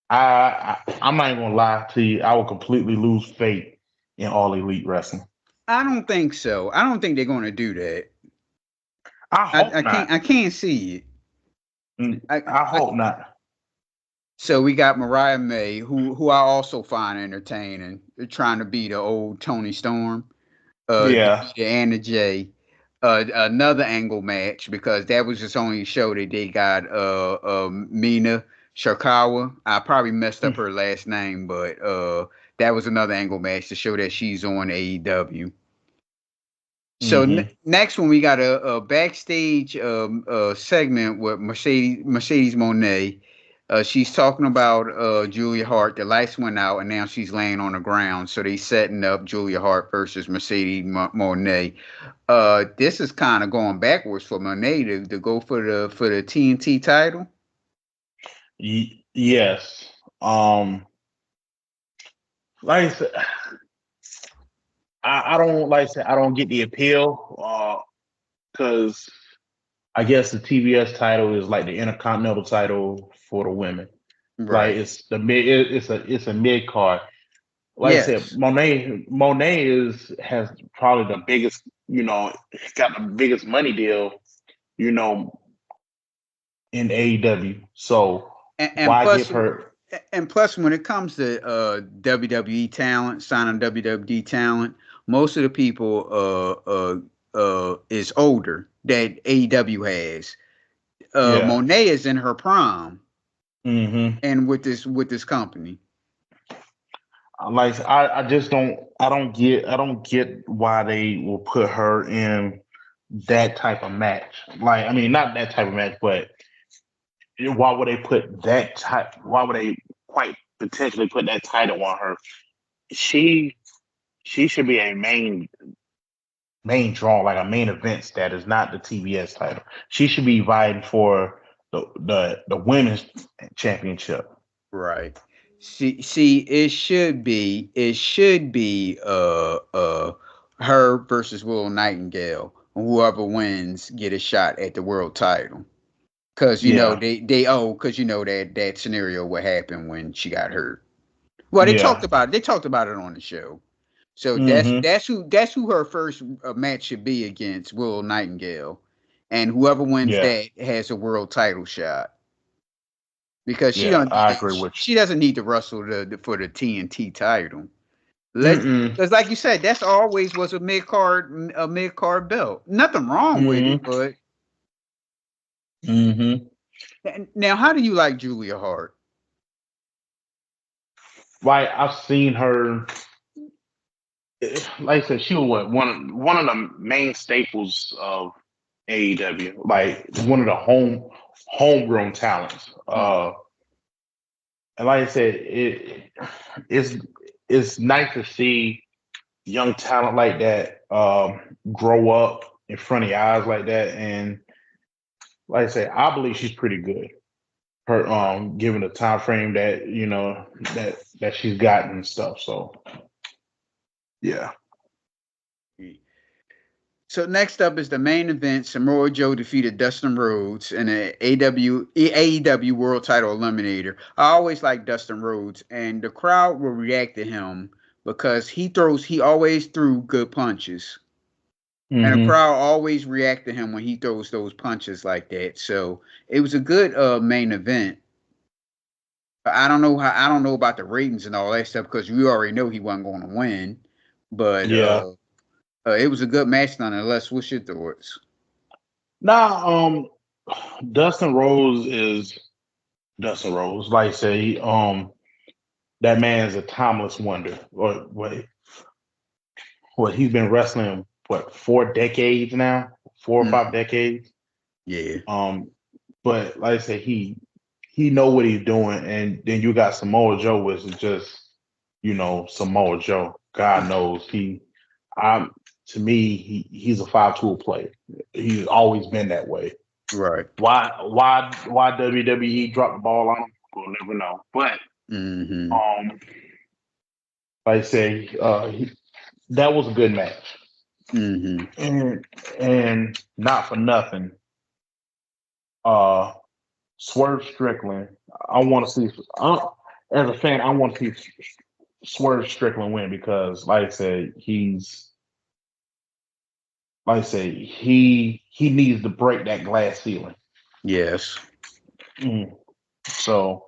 I'm not even gonna lie to you, I will completely lose faith in All Elite Wrestling. I don't think so. I don't think they're going to do that. I hope not. I can't see it. I hope not. So we got Mariah May, who I also find entertaining. They're trying to be the old Tony Storm. Yeah. The Anna Jay. Another angle match because that was just only show that they got Mina Sharkawa. I probably messed up her last name, but that was another angle match to show that she's on AEW. So next one, we got a backstage segment with Mercedes Moné. She's talking about Julia Hart. The lights went out, and now she's laying on the ground. So they setting up Julia Hart versus Mercedes Moné. This is kind of going backwards for Moné to go for the TNT title. Yes. Like I said, I don't I don't get the appeal because I guess the TBS title is like the Intercontinental title for the women. Right. Like it's a mid card. Like I said, Monet has probably the biggest, got the biggest money deal, in AEW. So and why plus, give her? And plus, when it comes to WWE talent, signing WWE talent, most of the people is older that AEW has. Monet is in her prime, and with this company. Like I just don't get why they will put her in that type of match. Like, I mean, not that type of match, but why would they put that type? Why would they quite potentially put that title on her? She should be a main draw, like a main event status, not the TBS title. She should be vying for the women's championship. Right. See, it should be her versus Will Nightingale. Whoever wins get a shot at the world title. Cause because that scenario what happened when she got hurt. Well, they talked about it on the show. So that's who her first match should be against, Will Nightingale, and whoever wins that has a world title shot. Because she doesn't need to wrestle for the TNT title. Because like you said, that's always was a mid card belt. Nothing wrong with it, but. Now, how do you like Julia Hart? like I've seen her. Like I said, she was one of the main staples of AEW, like one of the homegrown talents. And like I said, it's it's nice to see young talent like that grow up in front of your eyes like that. And like I said, I believe she's pretty good. Her given the time frame that that she's gotten and stuff. So yeah. So next up is the main event. Samoa Joe defeated Dustin Rhodes in an AEW World Title Eliminator. I always like Dustin Rhodes, and the crowd will react to him because he always threw good punches. And the crowd always react to him when he throws those punches like that. So it was a good main event. I don't know about the ratings and all that stuff because we already know he wasn't going to win. But Yeah. it was a good match nonetheless. What's your thoughts? Nah, Dustin Rose is Dustin Rose. Like I say, that man is a timeless wonder. Or what he's been wrestling 4 decades now, 4 or 5 decades. Yeah. But like I said, he know what he's doing, and then you got Samoa Joe, which is just Samoa Joe. God knows to me he's a 5 tool player. He's always been that way. Right. Why WWE dropped the ball on him? We'll never know. But like I say, that was a good match. And not for nothing. Swerve Strickland. I want to see. As a fan, I want to see Swerve Strickland win because, like I said, he needs to break that glass ceiling. Yes. So,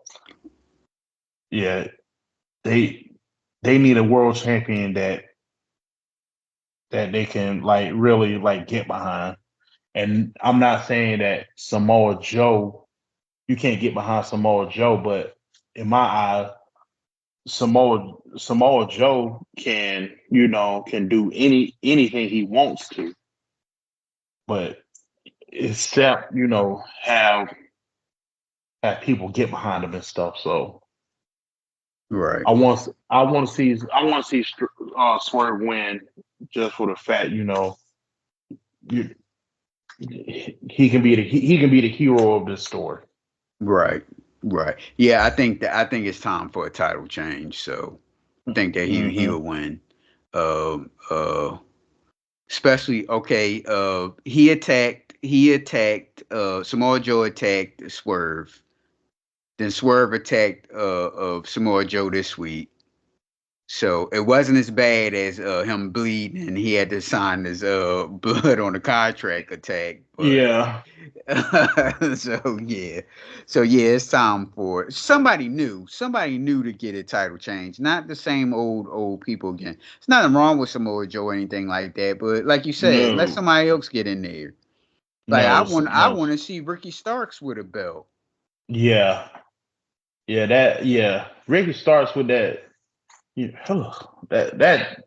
yeah, they need a world champion that they can really get behind. And I'm not saying that Samoa Joe, you can't get behind Samoa Joe, but in my eyes, Samoa Joe can do anything he wants to, but except have people get behind him and stuff. So right, I want to see Swerve win just for the fact he can be the hero of this story. right. Yeah, I think it's time for a title change. So I think that he'll win. Especially he attacked Samoa Joe attacked Swerve. Then Swerve attacked Samoa Joe this week. So it wasn't as bad as him bleeding and he had to sign his blood on the contract attack. But, yeah. So yeah, it's time for somebody new to get a title change, not the same old people again. There's nothing wrong with Samoa Joe or anything like that, but like you said, let somebody else get in there. Like I want to see Ricky Starks with a belt. Yeah. Ricky Starks with that. That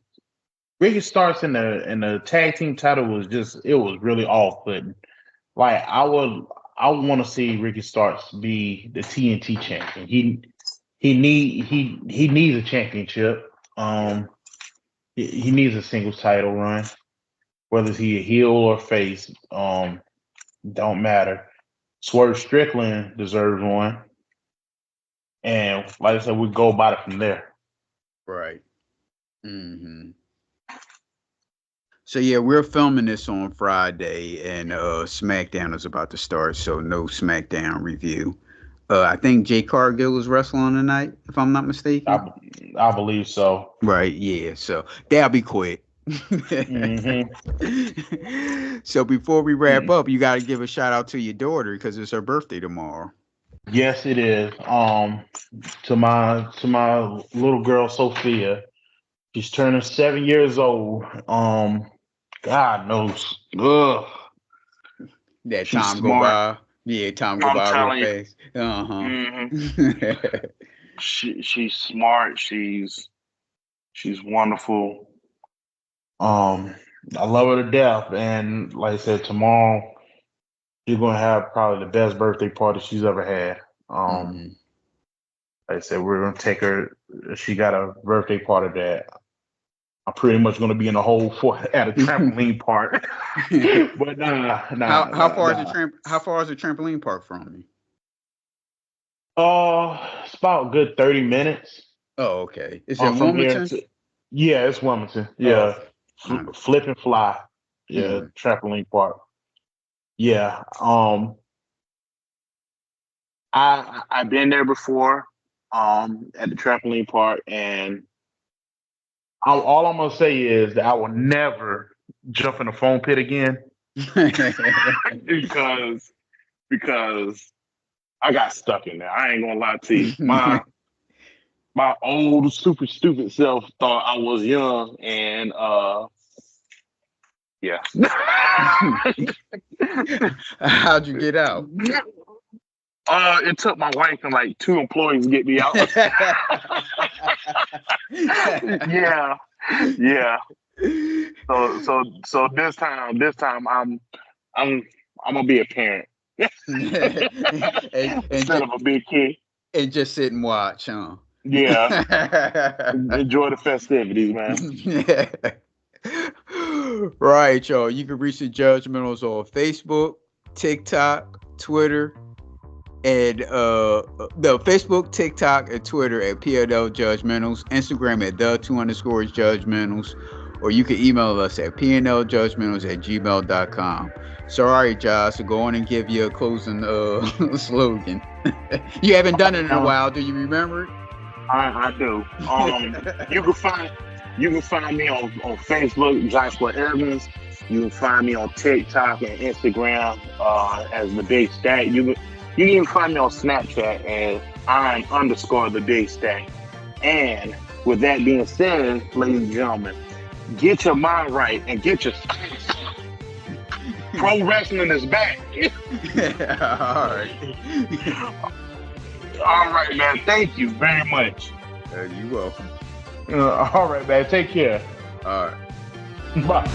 Ricky Starks in the tag team title was really off putting. Like I want to see Ricky Starks be the TNT champion. He needs a championship. He needs a singles title run, whether he a heel or face. Don't matter. Swerve Strickland deserves one, and like I said, we go about it from there. Right. So yeah, we're filming this on Friday, and SmackDown is about to start, so no SmackDown review. I think Jay Cargill is wrestling tonight, if I'm not mistaken. I believe so. Right, yeah. So that'll be quick. So before we wrap up, you got to give a shout out to your daughter because it's her birthday tomorrow. Yes, it is. To my little girl Sophia, she's turning 7 years old. God knows. Ugh. That She's time smart. go by. Yeah, time go by real fast. She's smart. She's wonderful. I love her to death, and like I said, tomorrow she's gonna have probably the best birthday party she's ever had. Like I said, we're gonna take her. She got a birthday party that I'm pretty much gonna be in the hole for at a trampoline park. But how far is the trampoline park from me? It's about a good 30 minutes. Oh, okay. It's in From here Wilmington. Yeah, it's Wilmington. Yeah, flip and fly. Yeah, trampoline park. Yeah. I've been there before. At the trampoline park, and all I'm gonna say is that I will never jump in the foam pit again because I got stuck in there. I ain't gonna lie to you. My old super stupid self thought I was young, and yeah. How'd you get out? It took my wife and like 2 employees to get me out. Yeah. So this time I'm gonna be a parent instead of a big kid. And just sit and watch, huh? Yeah. Enjoy the festivities, man. Right, y'all. You can reach the Judgementals on Facebook, TikTok, Twitter, and the Facebook, TikTok, and Twitter at PNL Judgementals, Instagram at _Judgementals, or you can email us at pnljudgementals@gmail.com. So, all right, Josh, so go on and give you a closing slogan. You haven't done it in a while. Do you remember it? I do. You can find me on Facebook, Joshua Evans. You can find me on TikTok and Instagram as the Big Stack. You can even find me on Snapchat as I'm _ the Big Stack. And with that being said, ladies and gentlemen, get your mind right and get your pro wrestling is back. All right. All right, man. Thank you very much. You're welcome. All right, man. Take care. All right. Bye.